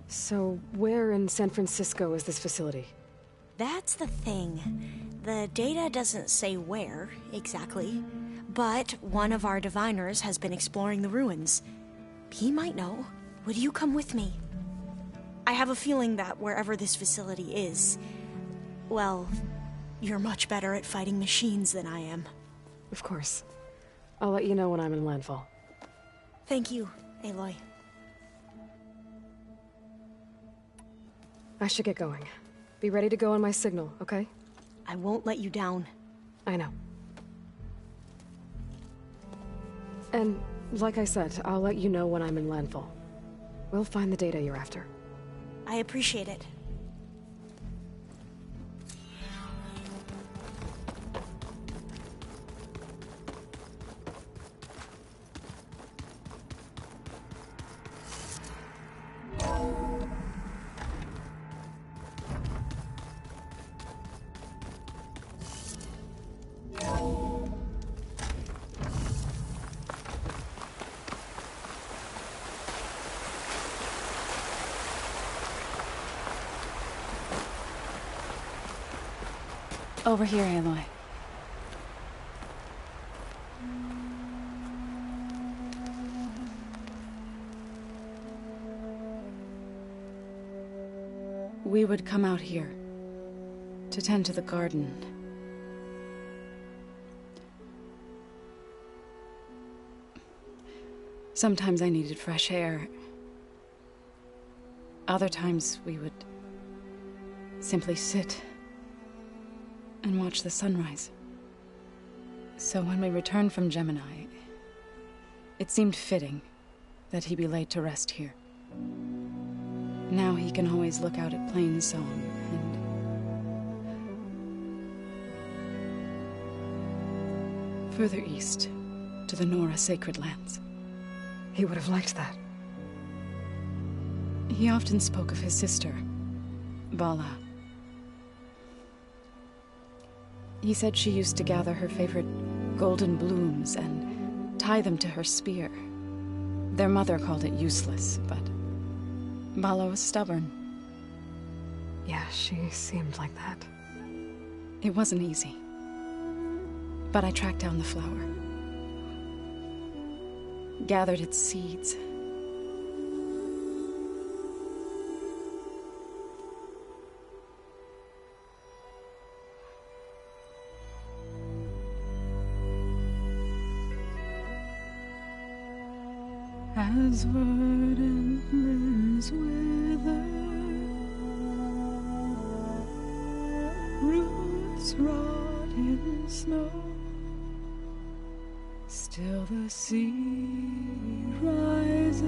So, where in San Francisco is this facility? That's the thing. The data doesn't say where, exactly. But one of our diviners has been exploring the ruins. He might know. Would you come with me? I have a feeling that wherever this facility is, well, you're much better at fighting machines than I am. Of course. I'll let you know when I'm in landfall. Thank you, Aloy. I should get going. Be ready to go on my signal, okay? I won't let you down. I know. And, like I said, I'll let you know when I'm in landfall. We'll find the data you're after. I appreciate it. Over here, Aloy. We would come out here to tend to the garden. Sometimes I needed fresh air. Other times we would simply sit and watch the sunrise. So when we returned from Gemini, it seemed fitting that he be laid to rest here. Now he can always look out at Plainsong and further east to the Nora Sacred Lands. He would have liked that. He often spoke of his sister, Vala. He said she used to gather her favorite golden blooms and tie them to her spear. Their mother called it useless, but Vala was stubborn. Yeah, she seemed like that. It wasn't easy. But I tracked down the flower. Gathered its seeds. As verdant limbs wither, roots rot in snow, still the sea rises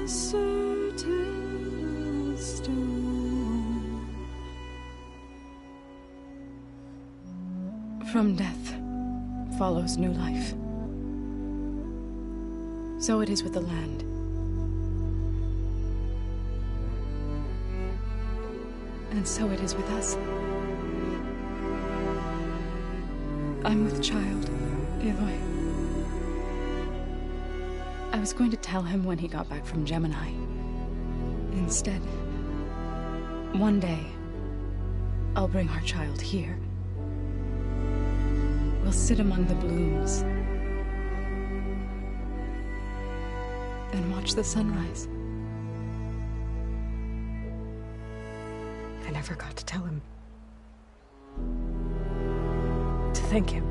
as certain as stone. From death follows new life. So it is with the land. And so it is with us. I'm with child, Aloy. I was going to tell him when he got back from Gemini. Instead, one day, I'll bring our child here. We'll sit among the blooms and watch the sunrise. I never got to tell him. To thank him.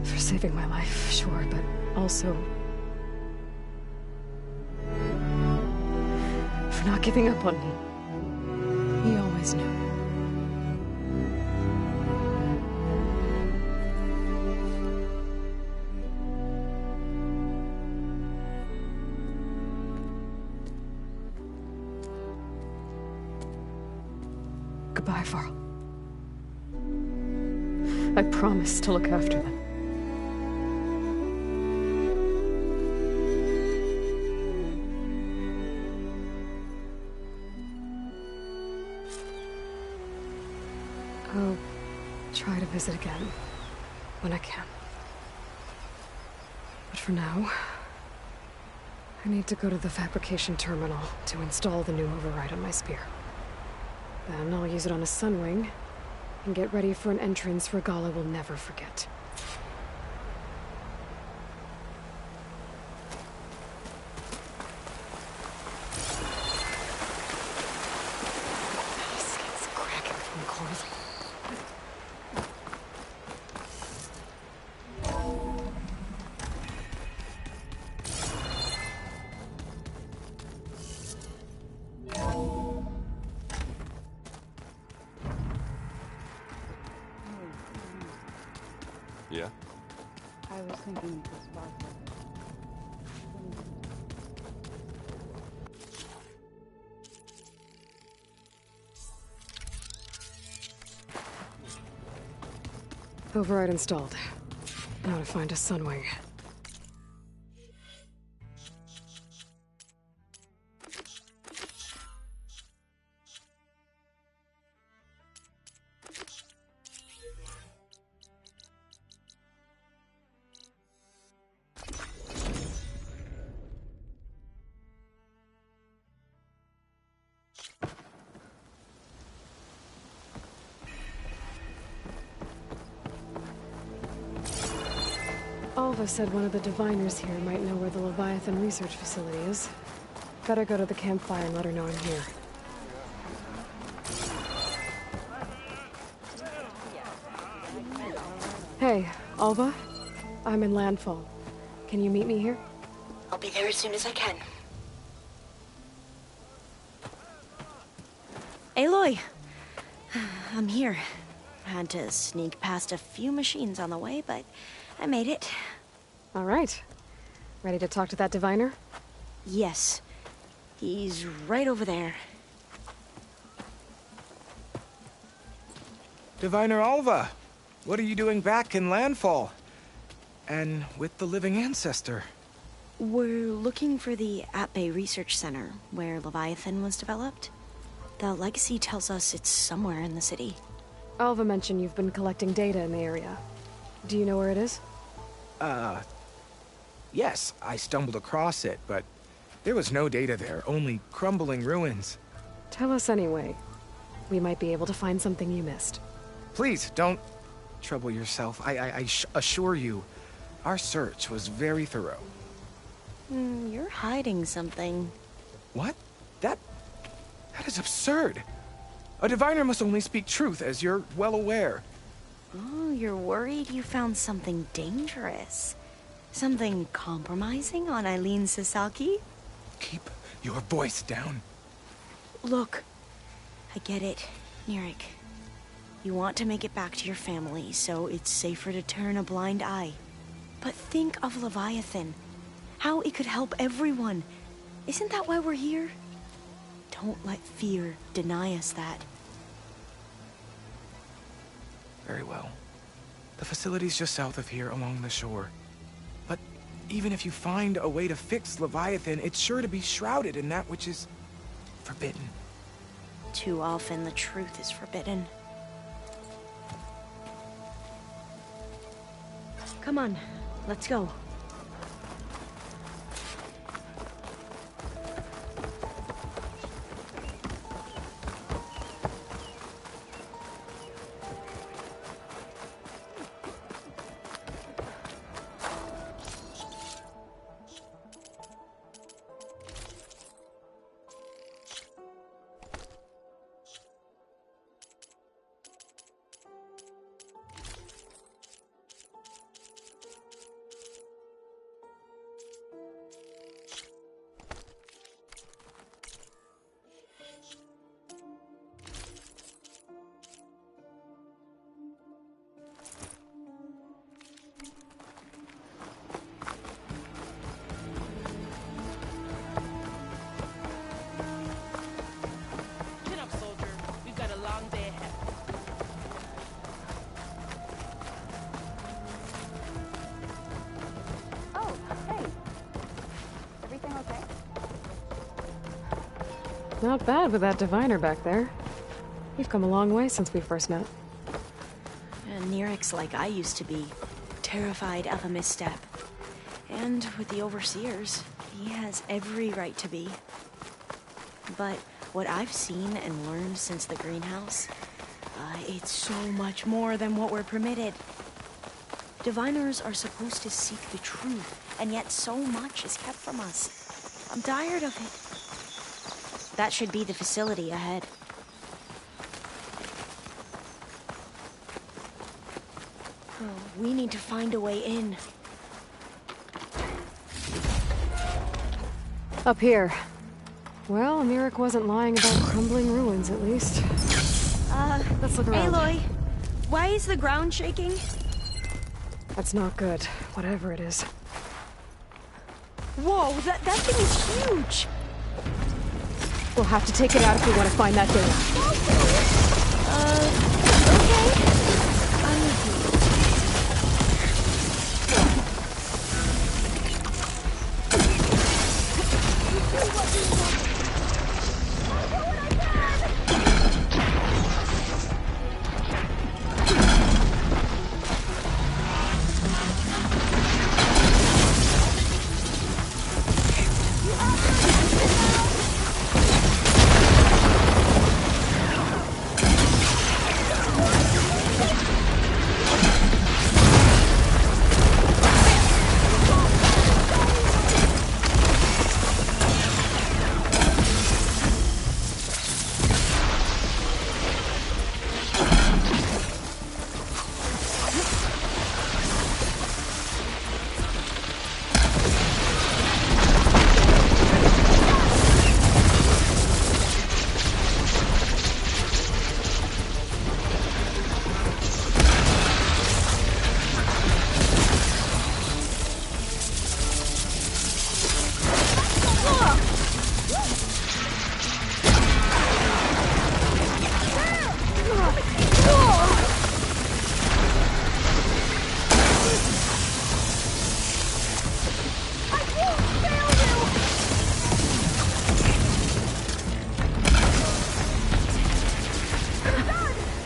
For saving my life, sure, but also for not giving up on me. He always knew. Goodbye, Varl. I promise to look after them. I'll try to visit again when I can. But for now, I need to go to the fabrication terminal to install the new override on my spear. Then I'll use it on a Sunwing, and get ready for an entrance Regalla will never forget. Skin's cracking from cold. Yeah? I was thinking it was about Override installed. Now to find a Sunwing. Alva said one of the diviners here might know where the Leviathan research facility is. Better go to the campfire and let her know I'm here. Hey, Alva? I'm in Landfall. Can you meet me here? I'll be there as soon as I can. Aloy! I'm here. Had to sneak past a few machines on the way, but I made it. All right. Ready to talk to that diviner? Yes. He's right over there. Diviner Alva, what are you doing back in Landfall? And with the living ancestor? We're looking for the At-Bay Research Center, where Leviathan was developed. The legacy tells us it's somewhere in the city. Alva mentioned you've been collecting data in the area. Do you know where it is? Yes, I stumbled across it, but there was no data there, only crumbling ruins. Tell us anyway. We might be able to find something you missed. Please, don't trouble yourself. I assure you, our search was very thorough. You're hiding something. What? That is absurd. A diviner must only speak truth, as you're well aware. Oh, you're worried you found something dangerous. Something compromising on Eileen Sasaki? Keep your voice down. Look, I get it, Nirik. You want to make it back to your family, so it's safer to turn a blind eye. But think of Leviathan. How it could help everyone. Isn't that why we're here? Don't let fear deny us that. Very well. The facility's just south of here, along the shore. But even if you find a way to fix Leviathan, it's sure to be shrouded in that which is forbidden. Too often the truth is forbidden. Come on, let's go. Not bad with that diviner back there. You've come a long way since we first met. And Nirik's like I used to be, terrified of a misstep. And with the Overseers, He has every right to be. But what I've seen and learned since the greenhouse, it's so much more than what we're permitted. Diviners are supposed to seek the truth, and yet so much is kept from us. I'm tired of it. That should be the facility ahead. Oh, we need to find a way in. Up here. Well, Mirek wasn't lying about crumbling ruins, at least. Let's look around. Aloy, why is the ground shaking? That's not good, whatever it is. Whoa, that thing is huge! We'll have to take it out if we want to find that data. Okay. I'm with you.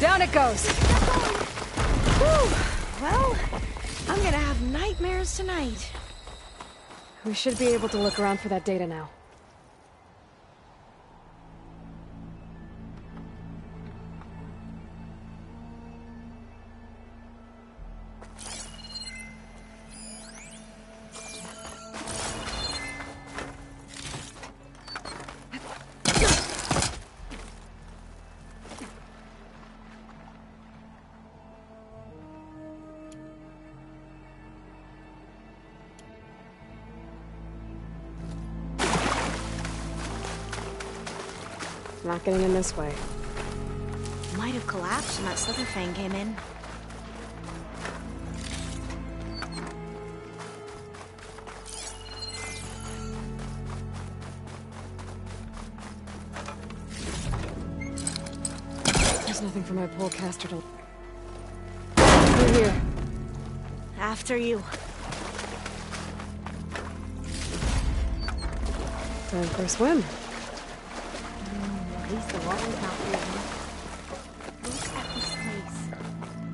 Down it goes! Whew. Well, I'm gonna have nightmares tonight. We should be able to look around for that data now. Not getting in this way. Might have collapsed when that Slitherfang came in. There's nothing for my polecaster to... Through here. After you. Time for a swim. At least the water's not freezing. Look at this place.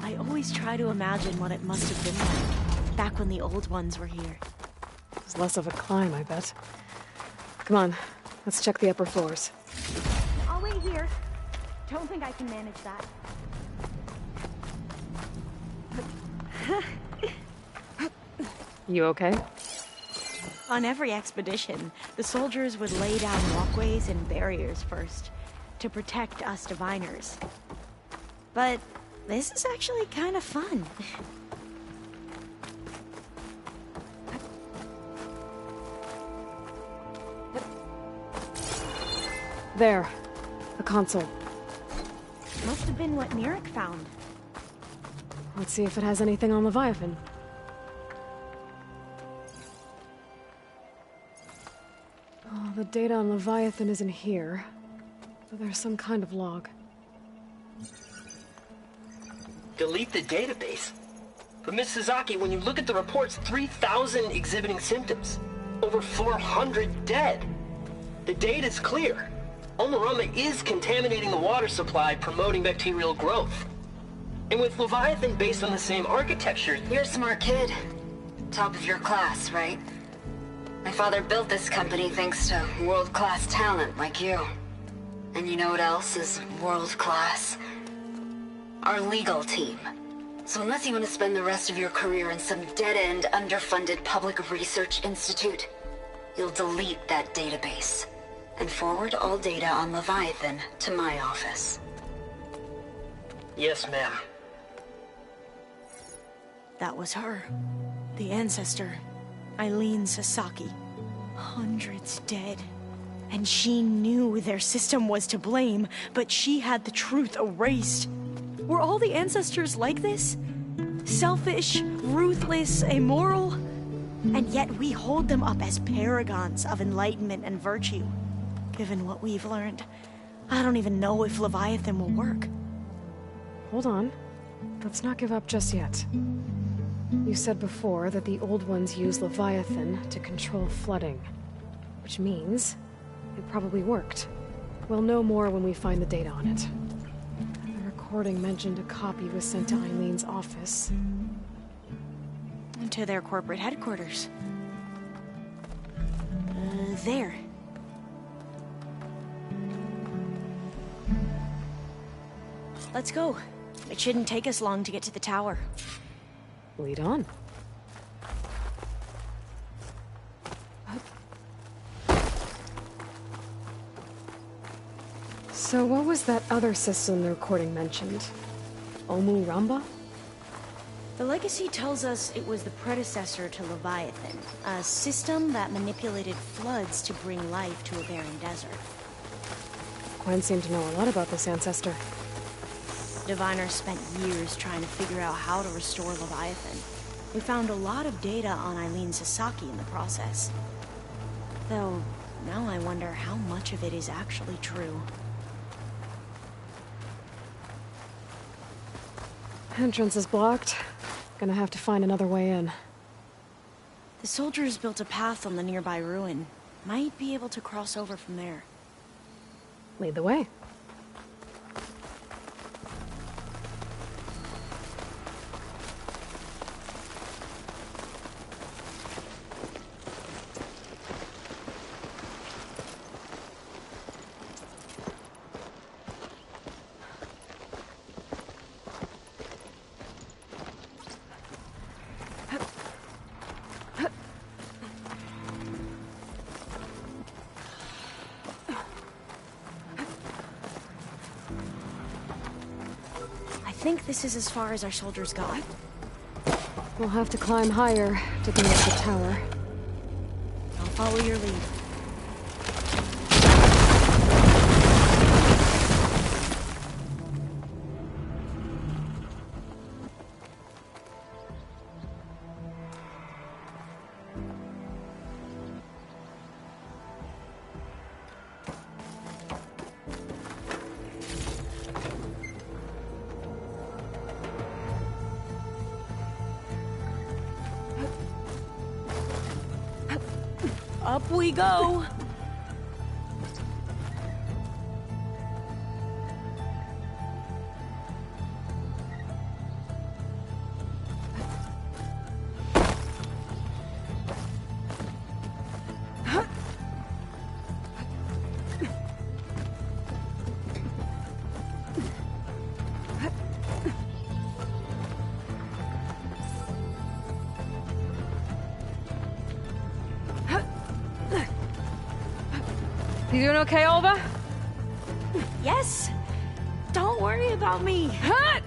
I always try to imagine what it must have been like, back when the old ones were here. It was less of a climb, I bet. Come on, let's check the upper floors. I'll wait here. Don't think I can manage that. You okay? On every expedition, the soldiers would lay down walkways and barriers first, to protect us diviners. But this is actually kind of fun. There. A console. Must have been what Mirek found. Let's see if it has anything on Leviathan. Oh, the data on Leviathan isn't here. But there's some kind of log. Delete the database? But Miss Sasaki, when you look at the reports, 3,000 exhibiting symptoms. Over 400 dead. The data's clear. Omarama is contaminating the water supply, promoting bacterial growth. And with Leviathan based on the same architecture... You're a smart kid. Top of your class, right? My father built this company thanks to world-class talent like you. And you know what else is world-class? Our legal team. So unless you want to spend the rest of your career in some dead-end, underfunded public research institute, you'll delete that database and forward all data on Leviathan to my office. Yes, ma'am. That was her. The ancestor. Eileen Sasaki. Hundreds dead. And she knew their system was to blame, but she had the truth erased. Were all the ancestors like this? Selfish, ruthless, immoral? And yet we hold them up as paragons of enlightenment and virtue. Given what we've learned, I don't even know if Leviathan will work. Hold on. Let's not give up just yet. You said before that the Old Ones use Leviathan to control flooding. Which means it probably worked. We'll know more when we find the data on it. The recording mentioned a copy was sent to Eileen's office. To their corporate headquarters. There. Let's go. It shouldn't take us long to get to the tower. Lead on. So what was that other system the recording mentioned? Omu Ramba? The legacy tells us it was the predecessor to Leviathan, a system that manipulated floods to bring life to a barren desert. Gwen seemed to know a lot about this ancestor. Diviners spent years trying to figure out how to restore Leviathan. We found a lot of data on Eileen Sasaki in the process. Though, now I wonder how much of it is actually true. Entrance is blocked. Gonna have to find another way in. The soldiers built a path on the nearby ruin. Might be able to cross over from there. Lead the way. I think this is as far as our soldiers got. We'll have to climb higher to get to the tower. I'll follow your lead. Up we go! You doing okay, Olva? Yes! Don't worry about me! How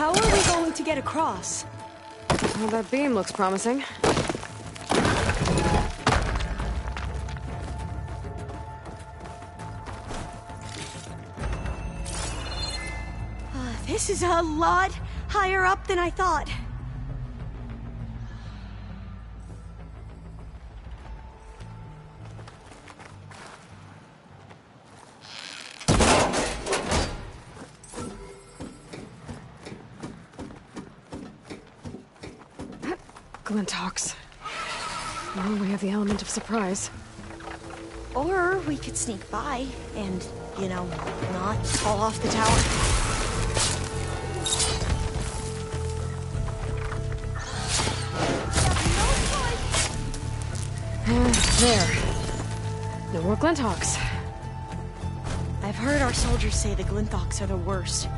are we going to get across? Well, that beam looks promising. This is a lot higher up than I thought. Glintox. Well, we have the element of surprise. Or we could sneak by and, you know, not fall off the tower. There. No more Glintox. I've heard our soldiers say the Glintox are the worst.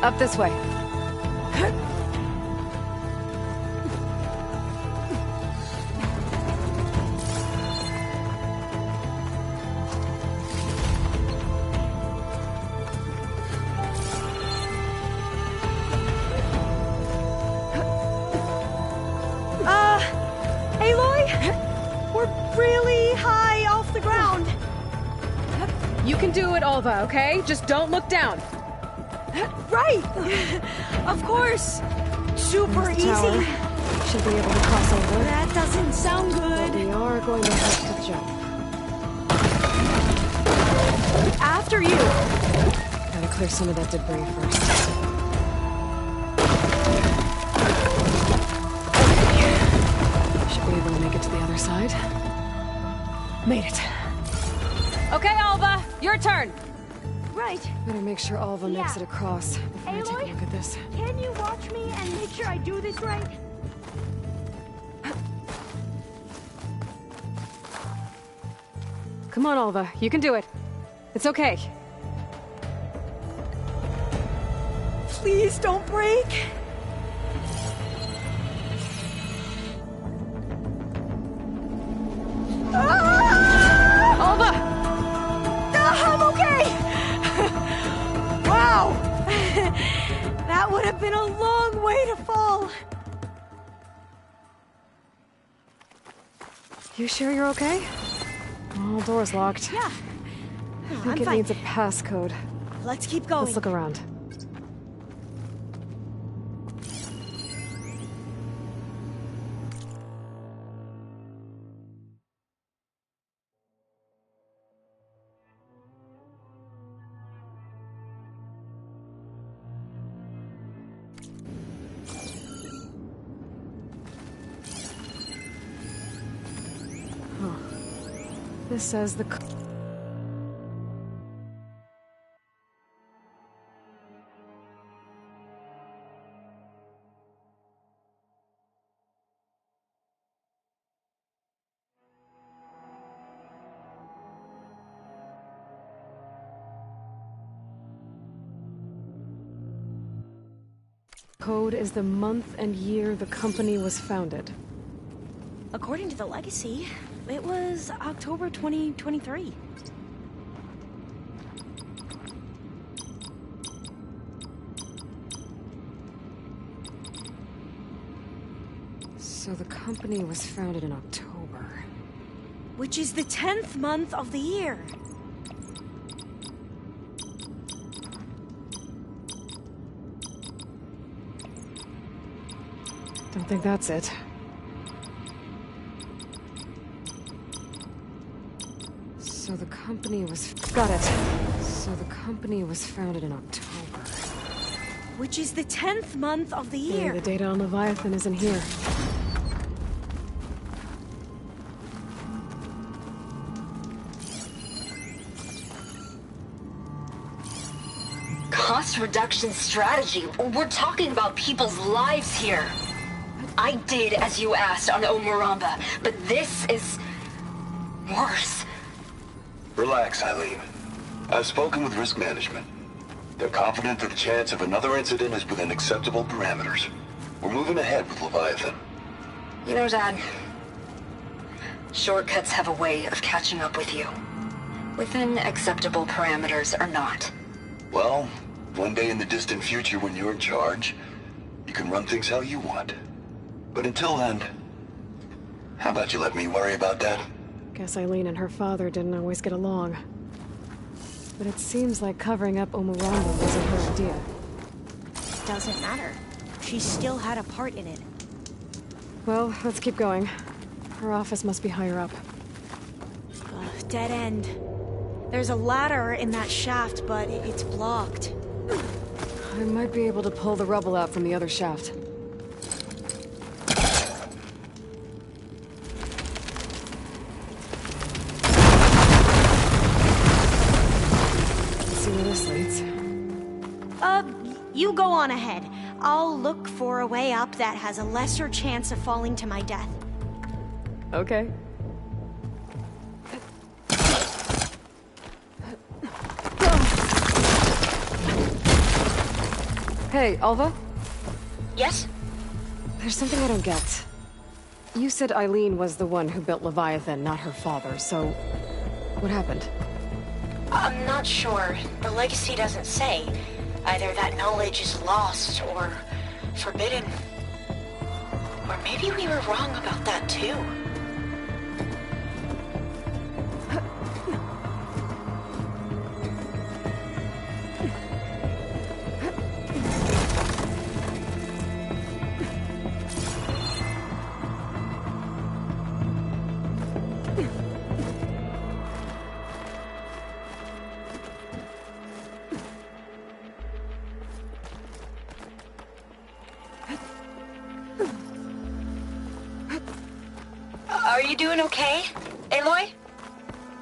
Up this way. Aloy? We're really high off the ground. You can do it, Alva, okay? Just don't look down. Right! Of course! Super easy! Tower. Should be able to cross over. That doesn't sound good. But we are going to have to jump. After you! Gotta clear some of that debris first. Should be able to make it to the other side. Made it. Okay, Alva, your turn. Right. Better make sure Alva makes it across before I take a look at this. Can you watch me and make sure I do this right? Come on, Alva. You can do it. It's okay. Please don't break. Alva! I'm okay! Wow! That would have been a long way to fall. You sure you're okay? Oh, door's locked. Yeah. I think it needs a passcode. Let's keep going. Let's look around. This says the... Code is the month and year the company was founded. According to the legacy, it was October 2023. So the company was founded in October. Which is the 10th month of the year. Don't think that's it. So the company was... Got it. So the company was founded in October. Which is the 10th month of the year. The data on Leviathan isn't here. Cost reduction strategy? We're talking about people's lives here. I did as you asked on Omuramba, but this is... worse. Relax, Eileen. I've spoken with risk management. They're confident that the chance of another incident is within acceptable parameters. We're moving ahead with Leviathan. You know, Dad, shortcuts have a way of catching up with you. Within acceptable parameters or not. Well, one day in the distant future when you're in charge, you can run things how you want. But until then, how about you let me worry about that? Guess Eileen and her father didn't always get along. But it seems like covering up Omuramba wasn't her idea. Doesn't matter. She still had a part in it. Well, let's keep going. Her office must be higher up. Dead end. There's a ladder in that shaft, but it's blocked. I might be able to pull the rubble out from the other shaft. Let's see where this leads. You go on ahead. I'll look for a way up that has a lesser chance of falling to my death. Okay. Hey, Alva? Yes? There's something I don't get. You said Eileen was the one who built Leviathan, not her father, so... what happened? I'm not sure. The legacy doesn't say. Either that knowledge is lost, or forbidden. Or maybe we were wrong about that too. Are you doing okay, Aloy?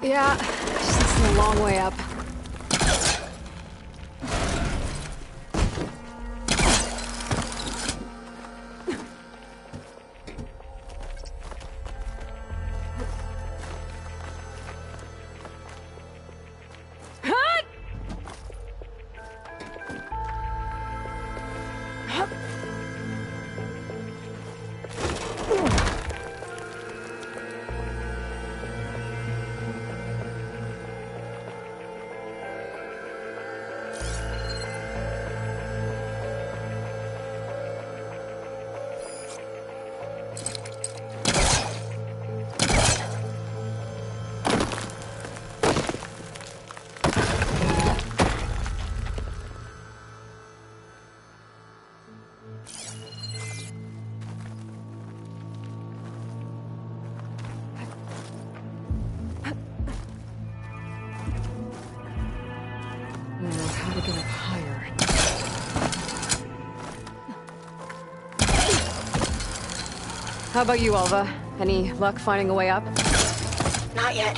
Yeah, just a long way up. How to get up higher. How about you, Alva? Any luck finding a way up? Not yet.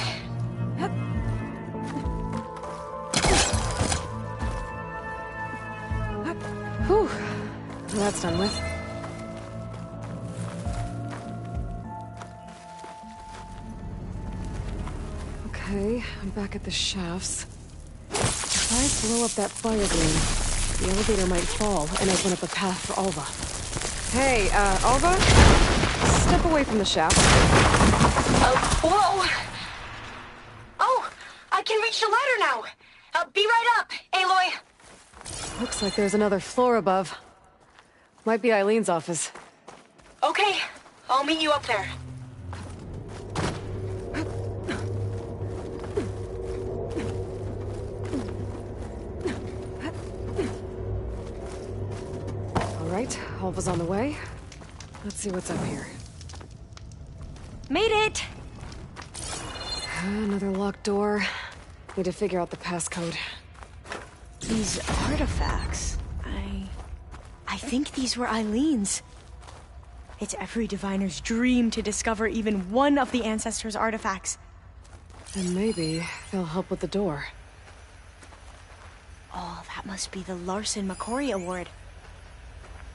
Whew. That's done with. Okay, I'm back at the shafts. If I blow up that fire gleam, the elevator might fall and open up a path for Alva. Hey, Alva? Step away from the shaft. Whoa! Oh, I can reach the ladder now. Be right up, Aloy. Looks like there's another floor above. Might be Eileen's office. Okay, I'll meet you up there. All right, Alva's on the way. Let's see what's up here. Made it! Another locked door. Need to figure out the passcode. These artifacts... I think these were Eileen's. It's every diviner's dream to discover even one of the Ancestors' artifacts. And maybe they'll help with the door. Oh, that must be the Larson McCory Award.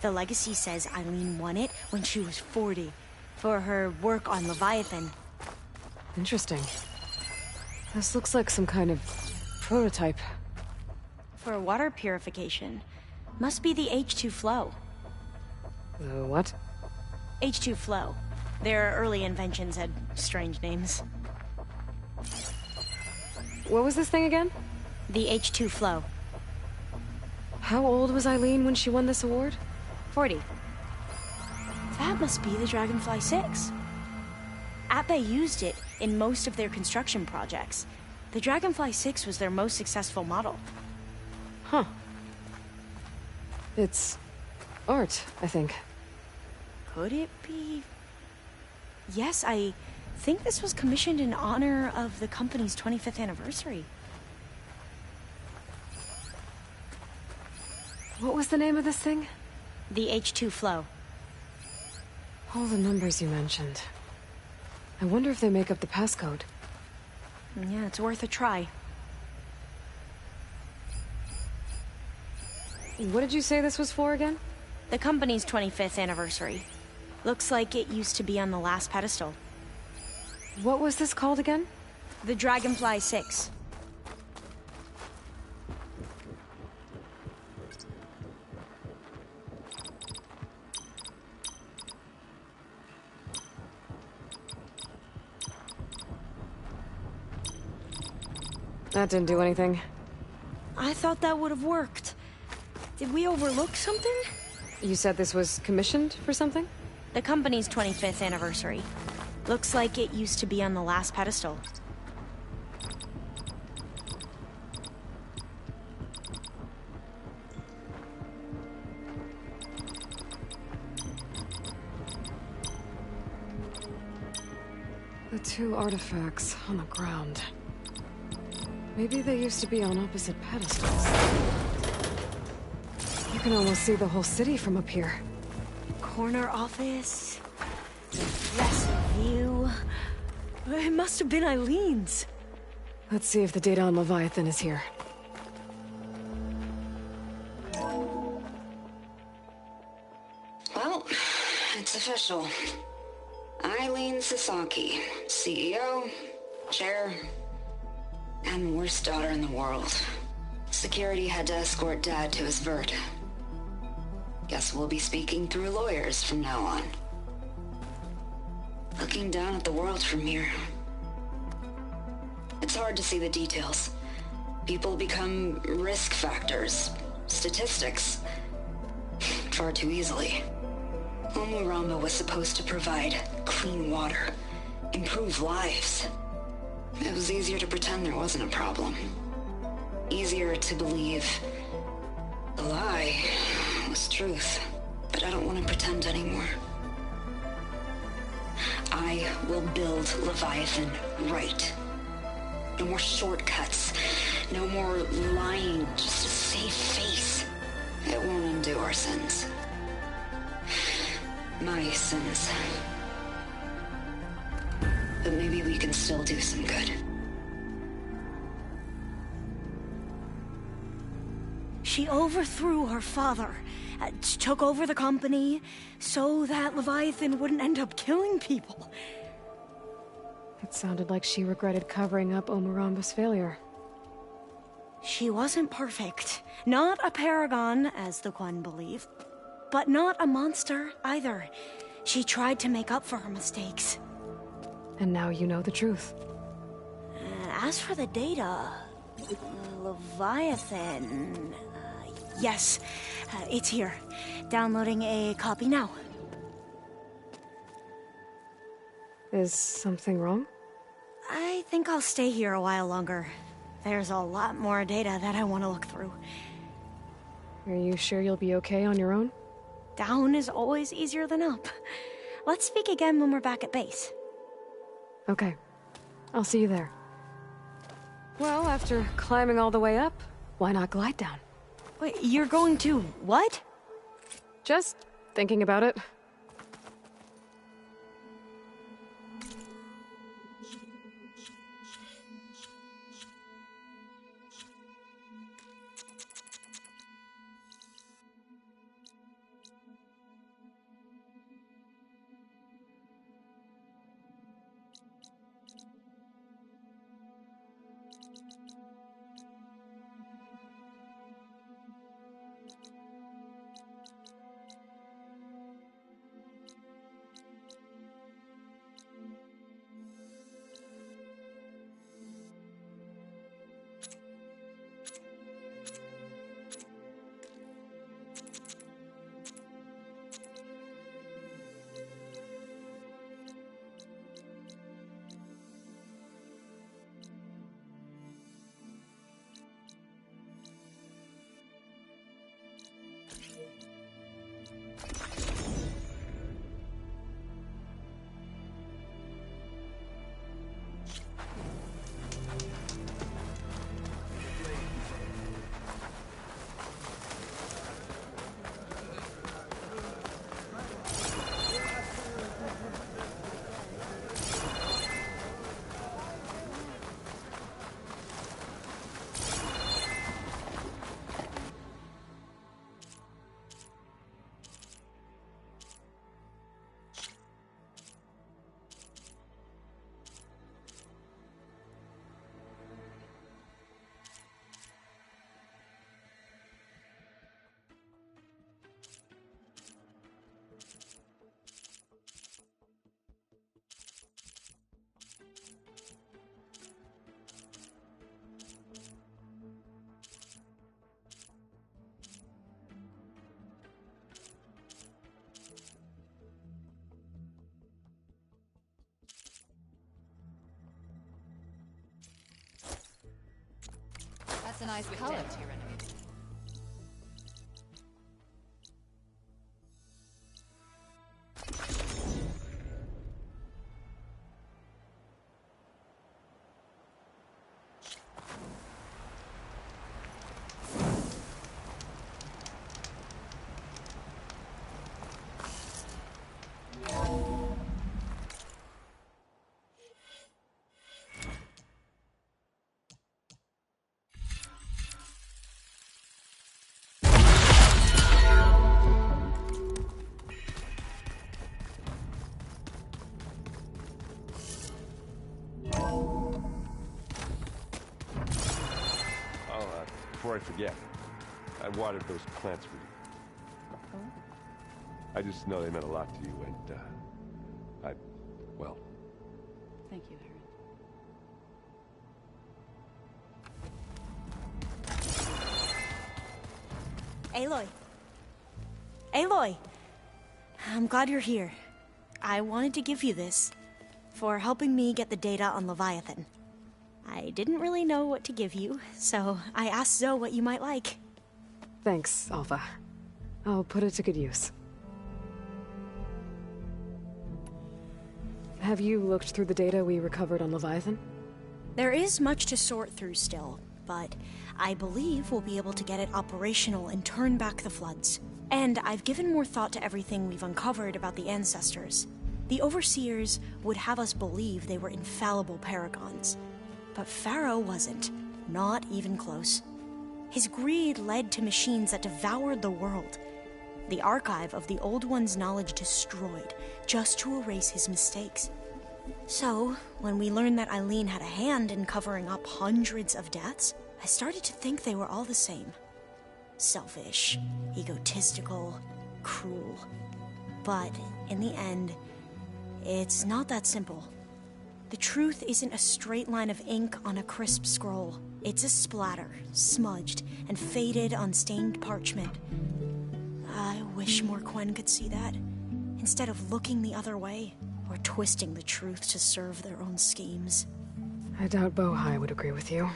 The legacy says Eileen won it when she was 40, for her work on Leviathan. Interesting. This looks like some kind of prototype. For water purification. Must be the H2 flow. The what? H2 flow. Their early inventions had strange names. What was this thing again? The H2 flow. How old was Eileen when she won this award? 40. That must be the Dragonfly 6. Atbay used it in most of their construction projects. The Dragonfly 6 was their most successful model. Huh. It's art, I think. Could it be Yes, I think this was commissioned in honor of the company's 25th anniversary. What was the name of this thing? The H2 Flow. All the numbers you mentioned. I wonder if they make up the passcode. Yeah, it's worth a try. What did you say this was for again? The company's 25th anniversary. Looks like it used to be on the last pedestal. What was this called again? The Dragonfly 6. That didn't do anything. I thought that would have worked. Did we overlook something? You said this was commissioned for something? The company's 25th anniversary. Looks like it used to be on the last pedestal. The two artifacts on the ground. Maybe they used to be on opposite pedestals. You can almost see the whole city from up here. Corner office. Impressive view. It must have been Eileen's. Let's see if the data on Leviathan is here. Well, it's official. Eileen Sasaki, CEO, chair, and worst daughter in the world. Security had to escort Dad to his vert. Guess we'll be speaking through lawyers from now on. Looking down at the world from here. It's hard to see the details. People become risk factors, statistics, far too easily. Omuramba was supposed to provide clean water, improve lives. It was easier to pretend there wasn't a problem. Easier to believe the lie was truth. But I don't want to pretend anymore. I will build Leviathan right. No more shortcuts. No more lying just to save face. It won't undo our sins. My sins. But maybe we can still do some good. She overthrew her father, took over the company, so that Leviathan wouldn't end up killing people. It sounded like she regretted covering up Omuramba's failure. She wasn't perfect. Not a paragon, as the Quan believe. But not a monster, either. She tried to make up for her mistakes. And now you know the truth. As for the data... Leviathan... yes, it's here. Downloading a copy now. Is something wrong? I think I'll stay here a while longer. There's a lot more data that I want to look through. Are you sure you'll be okay on your own? Down is always easier than up. Let's speak again when we're back at base. Okay. I'll see you there. Well, after climbing all the way up, why not glide down? Wait, you're going to what? Just thinking about it. nice color. Before I forget, I watered those plants for you. I just know they meant a lot to you, and, well... Thank you, Aaron. Aloy. Aloy! I'm glad you're here. I wanted to give you this for helping me get the data on Leviathan. I didn't really know what to give you, so I asked Zoe what you might like. Thanks, Alpha. I'll put it to good use. Have you looked through the data we recovered on Leviathan? There is much to sort through still, but I believe we'll be able to get it operational and turn back the floods. And I've given more thought to everything we've uncovered about the Ancestors. The Overseers would have us believe they were infallible paragons. But Pharaoh wasn't. Not even close. His greed led to machines that devoured the world. The archive of the Old One's knowledge destroyed, just to erase his mistakes. So, when we learned that Eileen had a hand in covering up hundreds of deaths, I started to think they were all the same. Selfish, egotistical, cruel. But, in the end, it's not that simple. The truth isn't a straight line of ink on a crisp scroll. It's a splatter, smudged and faded on stained parchment. I wish more Quen could see that, instead of looking the other way, or twisting the truth to serve their own schemes. I doubt Bohai would agree with you.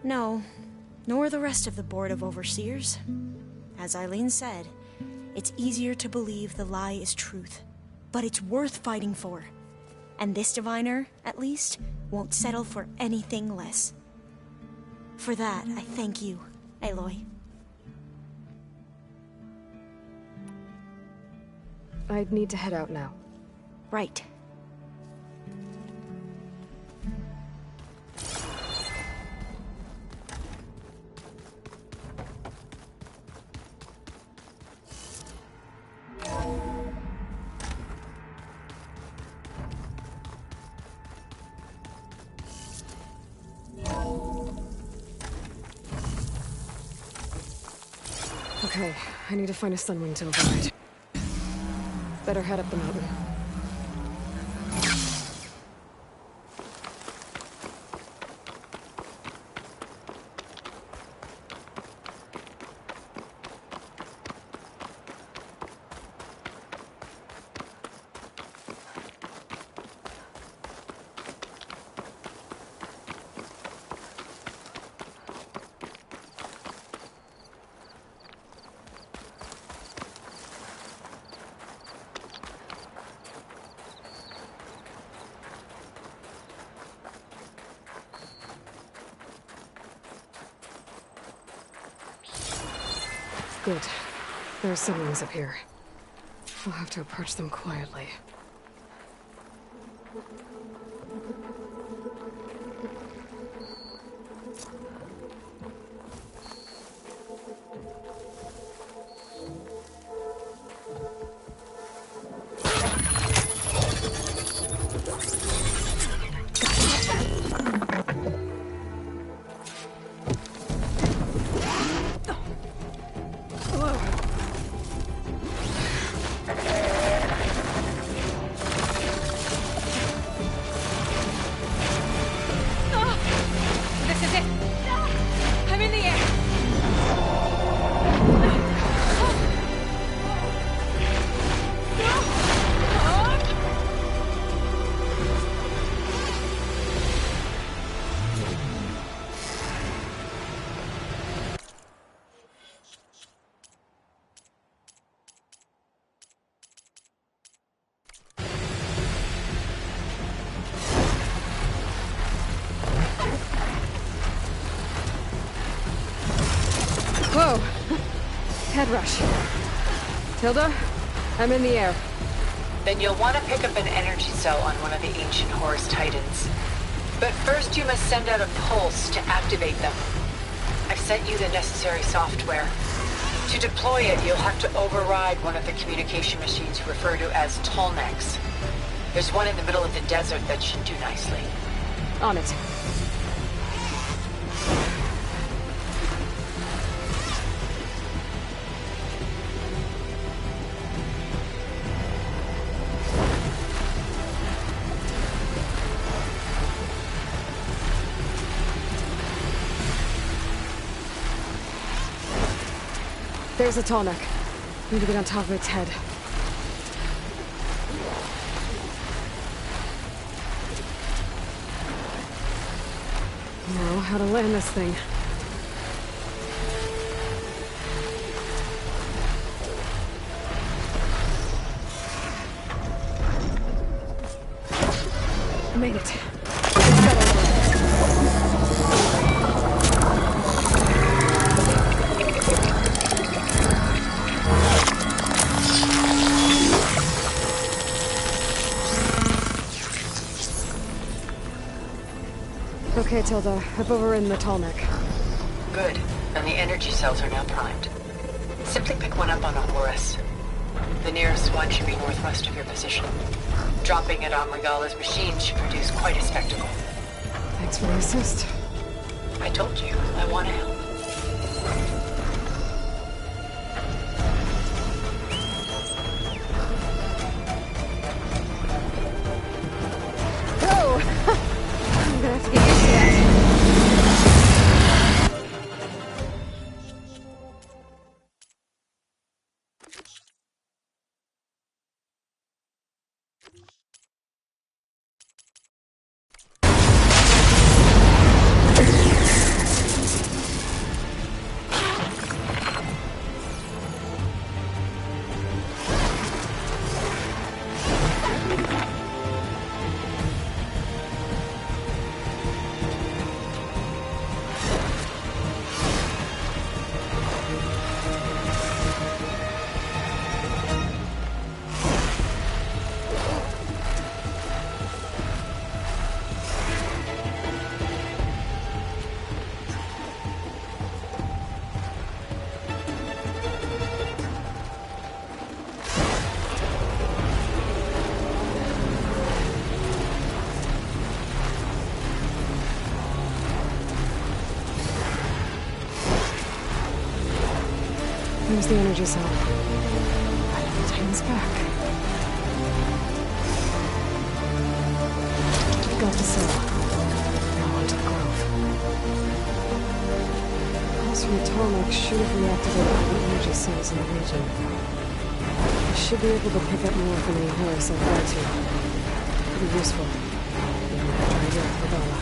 No, nor the rest of the Board of Overseers. As Eileen said, it's easier to believe the lie is truth, but it's worth fighting for. And this diviner, at least, won't settle for anything less. For that, I thank you, Aloy. I'd need to head out now. Right. Okay, I need to find a sunwing to avoid. Better head up the mountain. Good. There are sunwings up here. I'll have to approach them quietly. head rush. Tilda, I'm in the air. Then you'll want to pick up an energy cell on one of the ancient Horus Titans. But first you must send out a pulse to activate them. I've sent you the necessary software. To deploy it, you'll have to override one of the communication machines referred to as Tallnecks. There's one in the middle of the desert that should do nicely. On it. There's a Tallneck. Need to get on top of its head. Now, how to land this thing. I made it. Okay, Tilda. I've overridden the Tallneck. Good. And the energy cells are now primed. Simply pick one up on a Horus. The nearest one should be northwest of your position. Dropping it on Regala's machine should produce quite a spectacle. Thanks for the assist. I told you, I want to help. I'm gonna have to get used to that. There's the energy cell. Titan's back. Got the cell. Now on to the Grove. Pulse from the Tallneck should have reactivated all the energy cells in the region. I should be able to pick up more from any Horus I've got to. Pretty useful. Even after I get with Regala.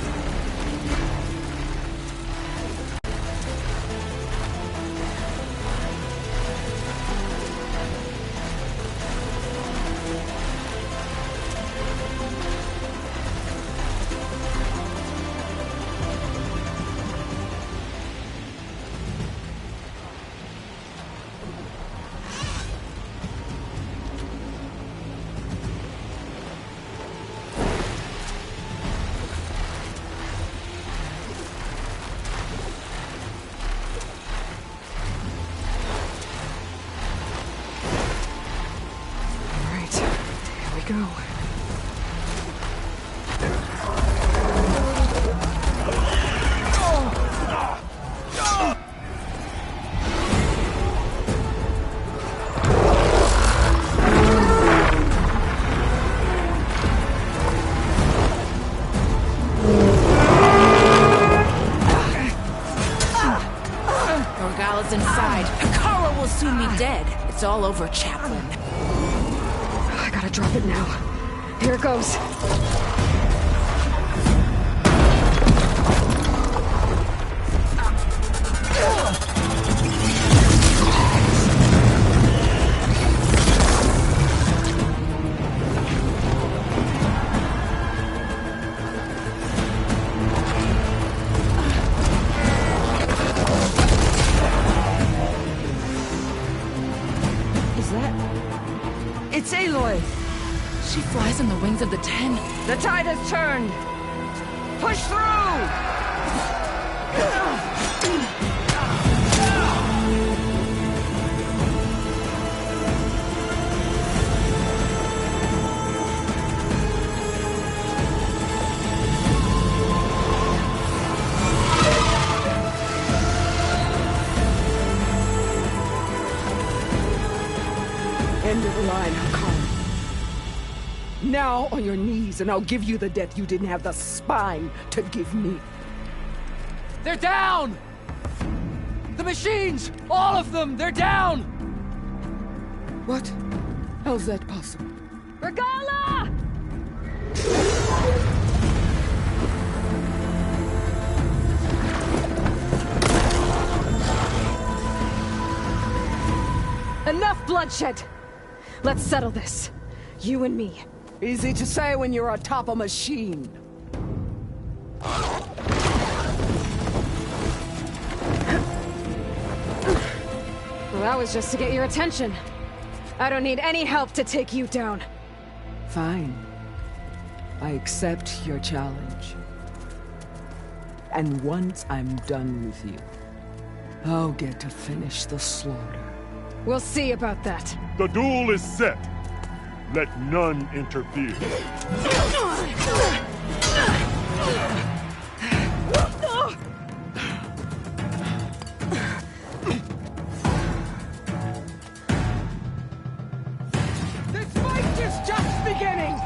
Go. Regala's inside. Hekarro will soon be dead. It's all over, Chaplain. I gotta drop it now. Here it goes. Is that... It's Aloy! She flies on the wings of the Ten. The tide has turned! Push through! End of the line, Hakaru. Now on your knees, and I'll give you the death you didn't have the spine to give me. They're down! The machines! All of them! They're down! What? How's that possible? Regala! Enough bloodshed! Let's settle this. You and me. Easy to say when you're atop a machine. Well, that was just to get your attention. I don't need any help to take you down. Fine. I accept your challenge. And once I'm done with you, I'll get to finish the slaughter. We'll see about that. The duel is set. Let none interfere. This fight is just beginning!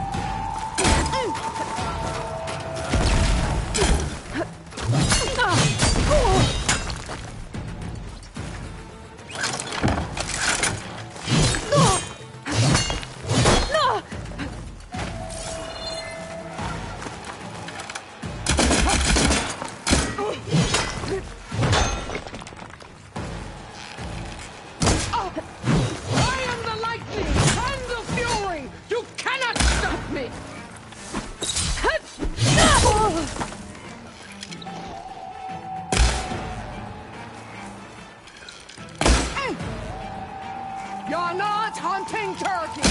You're not hunting turkeys!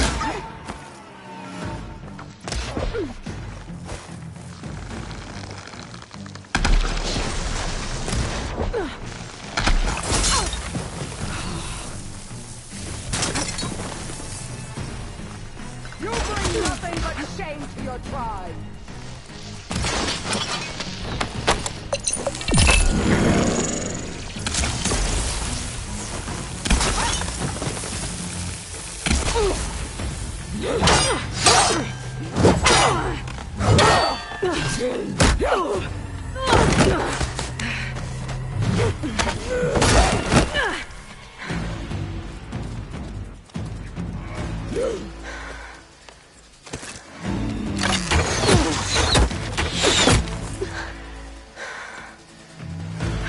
You bring nothing but shame to your tribe!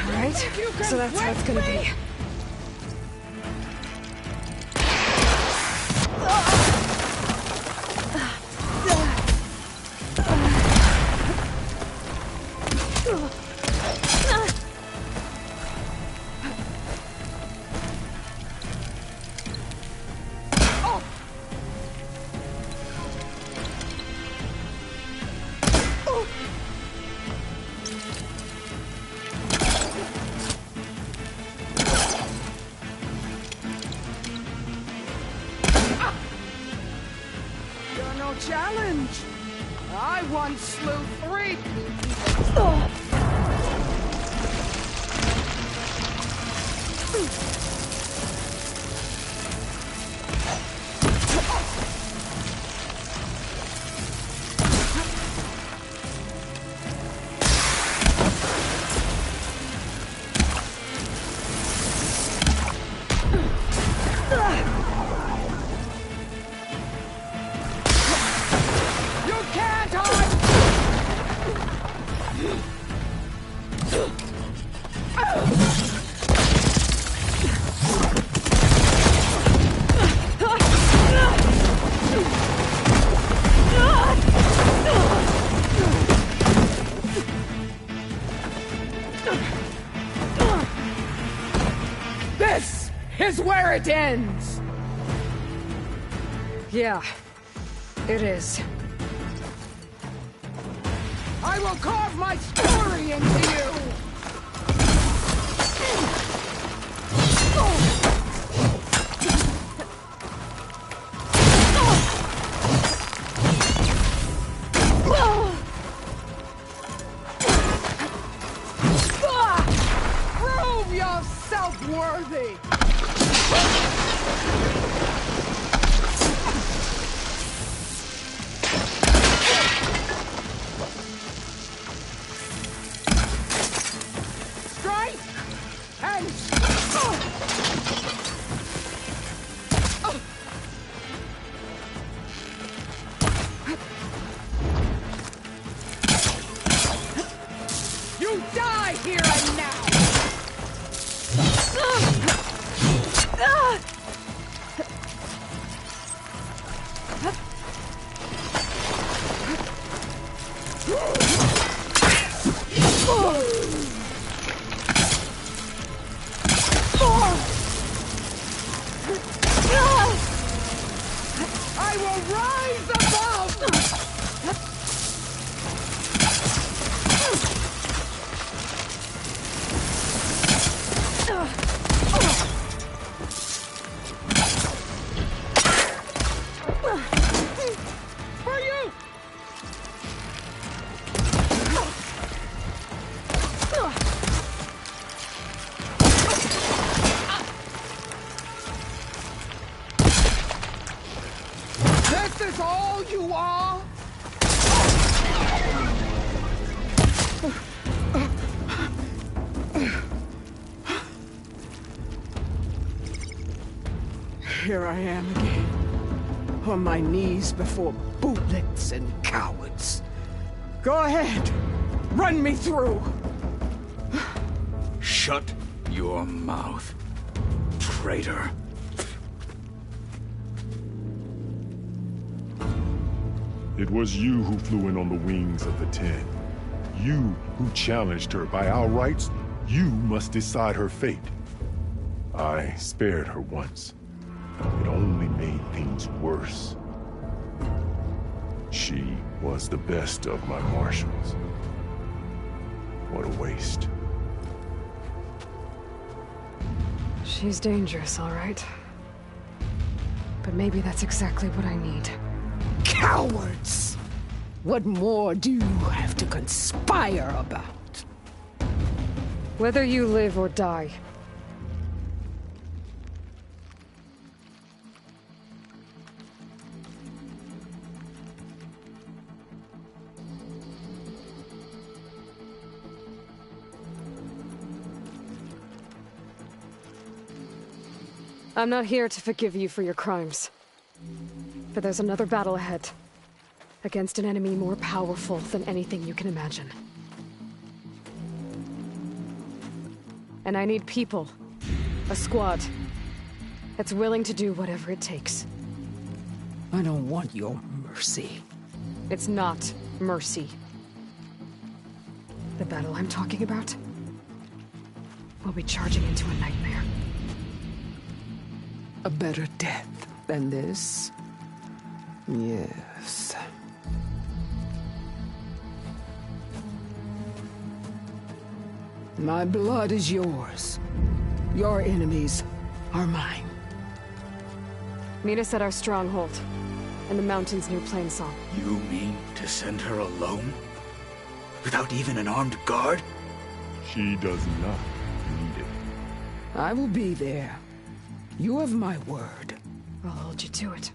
Alright, so that's how it's gonna be. You're no challenge! I once slew 3 people! You can't hide! This is where it ends! Yeah, it is. I will carve my story into you! Prove yourself worthy! I will rise above! For you! This is all you are? Here I am again, on my knees before bootlets and cowards. Go ahead, run me through. Shut your mouth, traitor. It was you who flew in on the wings of the Ten. You who challenged her. By our rights, you must decide her fate. I spared her once. It only made things worse. She was the best of my marshals. What a waste. She's dangerous, all right. But maybe that's exactly what I need. Cowards! What more do you have to conspire about? Whether you live or die. I'm not here to forgive you for your crimes. But there's another battle ahead. Against an enemy more powerful than anything you can imagine. And I need people. A squad. That's willing to do whatever it takes. I don't want your mercy. It's not mercy. The battle I'm talking about will be charging into a nightmare. A better death than this? Yes. My blood is yours. Your enemies are mine. Meet us at our stronghold, in the mountains near Plainsong. You mean to send her alone? Without even an armed guard? She does not need it. I will be there. You have my word. I'll hold you to it.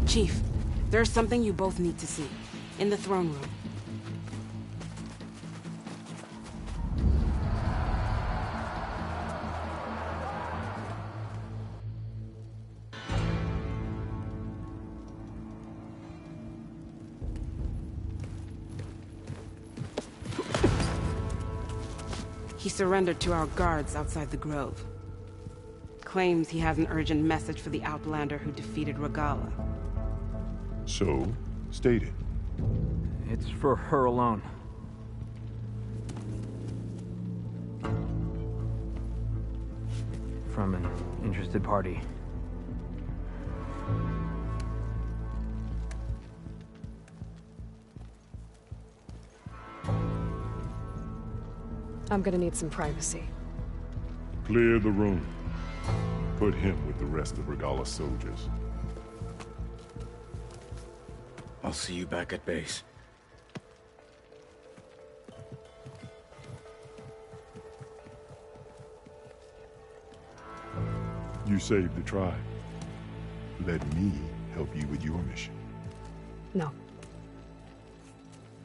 Chief, there's something you both need to see. In the throne room. He surrendered to our guards outside the grove. Claims he has an urgent message for the Outlander who defeated Regalla. So, state it. It's for her alone. from an interested party. I'm gonna need some privacy. Clear the room. Put him with the rest of Regalla's soldiers. I'll see you back at base. You saved the tribe. Let me help you with your mission. No.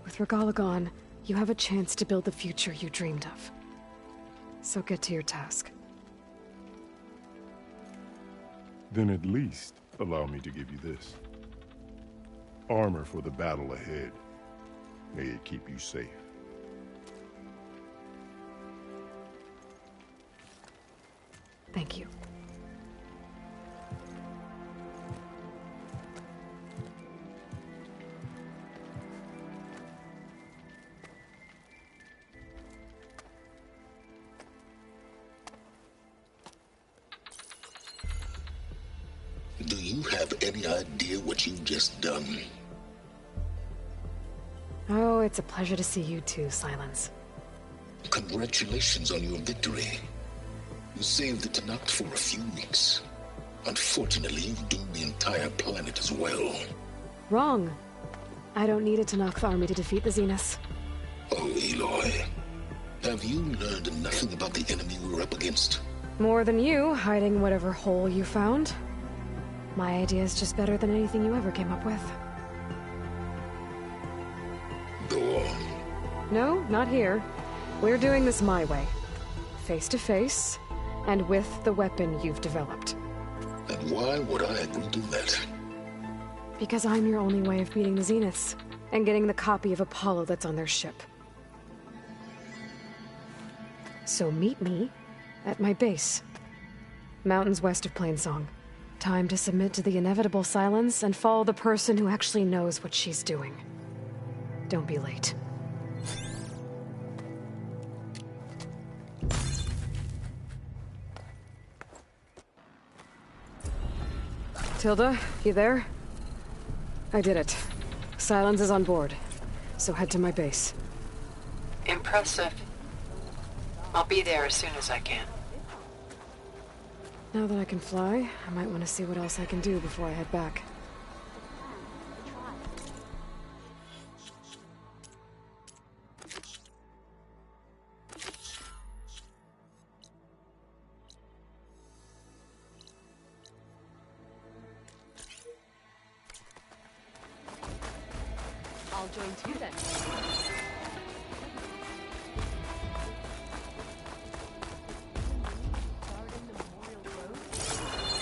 With Regalla gone, you have a chance to build the future you dreamed of. So get to your task. Then at least allow me to give you this. Armor for the battle ahead. May it keep you safe. Thank you. Do you have any idea what you've just done? Oh, it's a pleasure to see you too, Silence. Congratulations on your victory. You saved the Tenakth for a few weeks. Unfortunately, you've doomed the entire planet as well. Wrong. I don't need a Tenakth army to defeat the Zeniths. Oh, Aloy. Have you learned nothing about the enemy we're up against? More than you, hiding whatever hole you found. My idea is just better than anything you ever came up with. Go on. No, not here. We're doing this my way. Face to face, and with the weapon you've developed. And why would I agree to that? Because I'm your only way of beating the Zeniths, and getting the copy of Apollo that's on their ship. So meet me at my base. Mountains west of Plainsong. Time to submit to the inevitable silence and follow the person who actually knows what she's doing. Don't be late. Tilda, you there? I did it. Silence is on board, so head to my base. Impressive. I'll be there as soon as I can. Now that I can fly, I might want to see what else I can do before I head back. I'll join too then.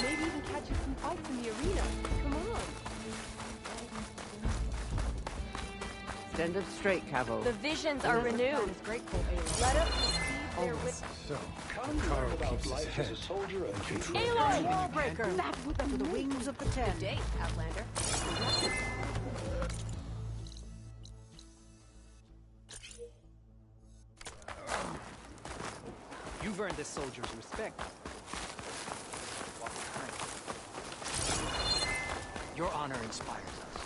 Maybe even catch you some fights in the arena. Come on. Stand up straight, Cavo. The visions are renewed. Let us receive their witness. So, Hekarro keeps his head in control. Aloy, Wallbreaker! That with the wings of the Ten. Good day, Outlander. You've earned this soldier's respect. Your honor inspires us.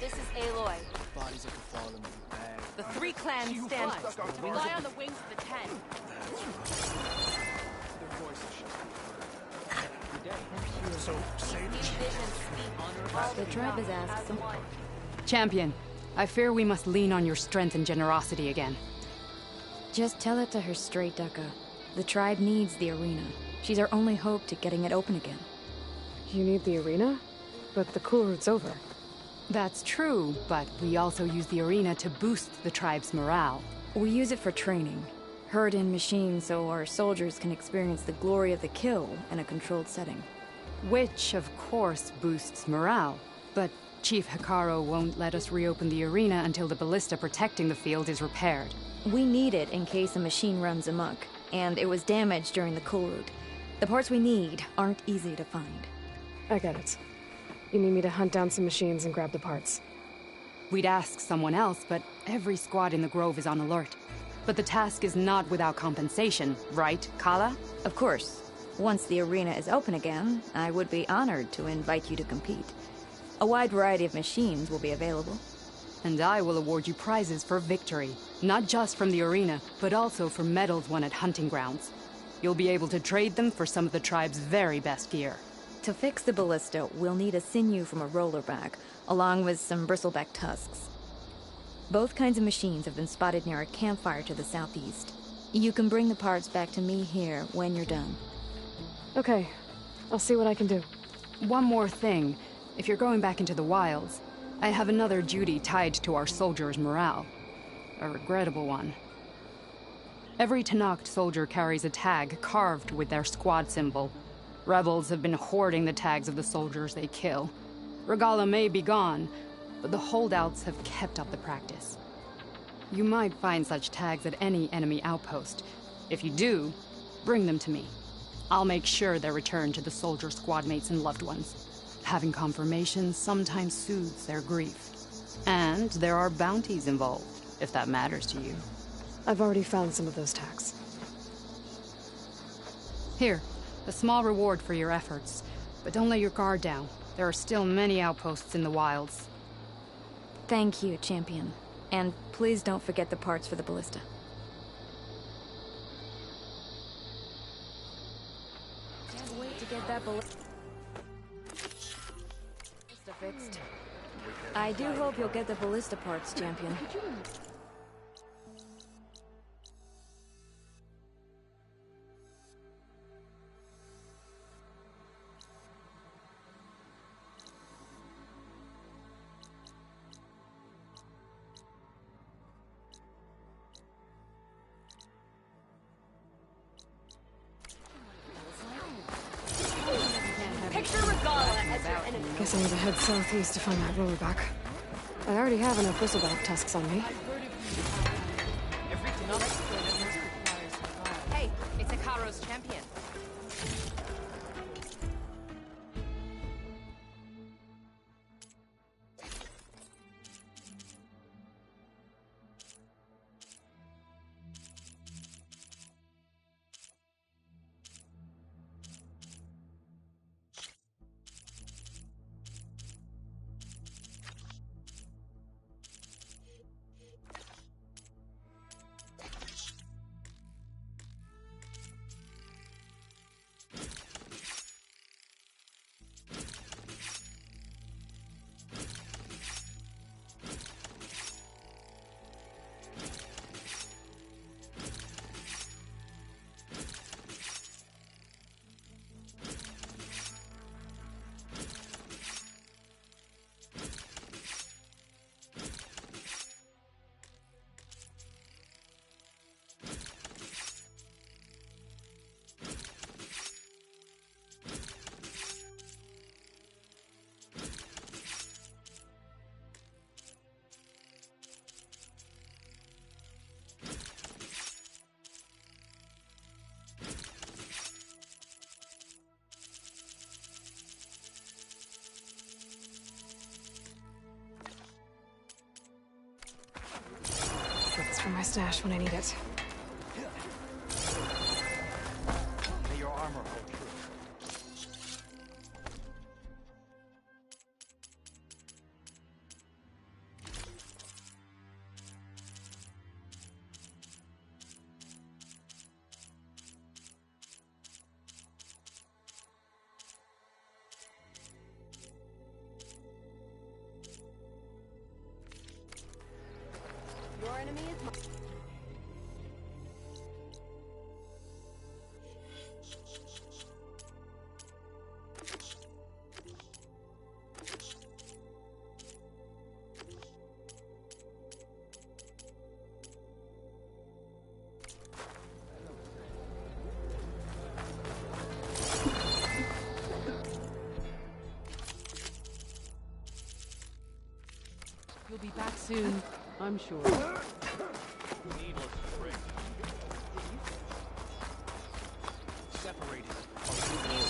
This is Aloy. Bodies of the fallen in the bag. The three clans stand. Rely on the wings of the Ten. Their voices shall be heard every day. So, say These visions speak. The tribe has asked some... Champion, I fear we must lean on your strength and generosity again. Just tell it to her straight, Ducka. The tribe needs the arena. She's our only hope to getting it open again. You need the arena? But the cool route's over. That's true, but we also use the arena to boost the tribe's morale. We use it for training. Herd in machines so our soldiers can experience the glory of the kill in a controlled setting. Which, of course, boosts morale. But Chief Hekarro won't let us reopen the arena until the ballista protecting the field is repaired. We need it in case a machine runs amok, and it was damaged during the cool route. The parts we need aren't easy to find. I get it. You need me to hunt down some machines and grab the parts. We'd ask someone else, but every squad in the Grove is on alert. But the task is not without compensation, right, Kala? Of course. Once the arena is open again, I would be honored to invite you to compete. A wide variety of machines will be available. And I will award you prizes for victory. Not just from the arena, but also for medals won at hunting grounds. You'll be able to trade them for some of the tribe's very best gear. To fix the ballista, we'll need a sinew from a rollerback, along with some bristleback tusks. Both kinds of machines have been spotted near a campfire to the southeast. You can bring the parts back to me here when you're done. Okay. I'll see what I can do. One more thing. If you're going back into the wilds, I have another duty tied to our soldiers' morale. A regrettable one. Every Tenakth soldier carries a tag carved with their squad symbol. Rebels have been hoarding the tags of the soldiers they kill. Regalla may be gone, but the holdouts have kept up the practice. You might find such tags at any enemy outpost. If you do, bring them to me. I'll make sure they're returned to the soldier squad mates and loved ones. Having confirmation sometimes soothes their grief. And there are bounties involved, if that matters to you. I've already found some of those tags. Here, a small reward for your efforts. But don't let your guard down. There are still many outposts in the wilds. Thank you, Champion. And please don't forget the parts for the ballista. Can't wait to get that ballista fixed. I do hope you'll get the ballista parts, Champion. Guess I need to head southeast to find that rollerback. I already have enough bristleback tusks on me. Hey, it's Hekarro's champion. For my stash when I need it. May your armor hold true. Your enemy is mine. You'll be back soon, I'm sure.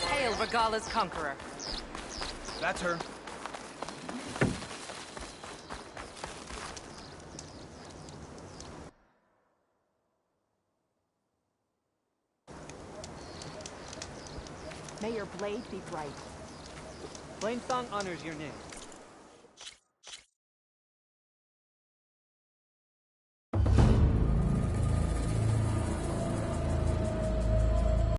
Hail Regalla's conqueror. That's her. May your blade be bright. Plainsong honors your name.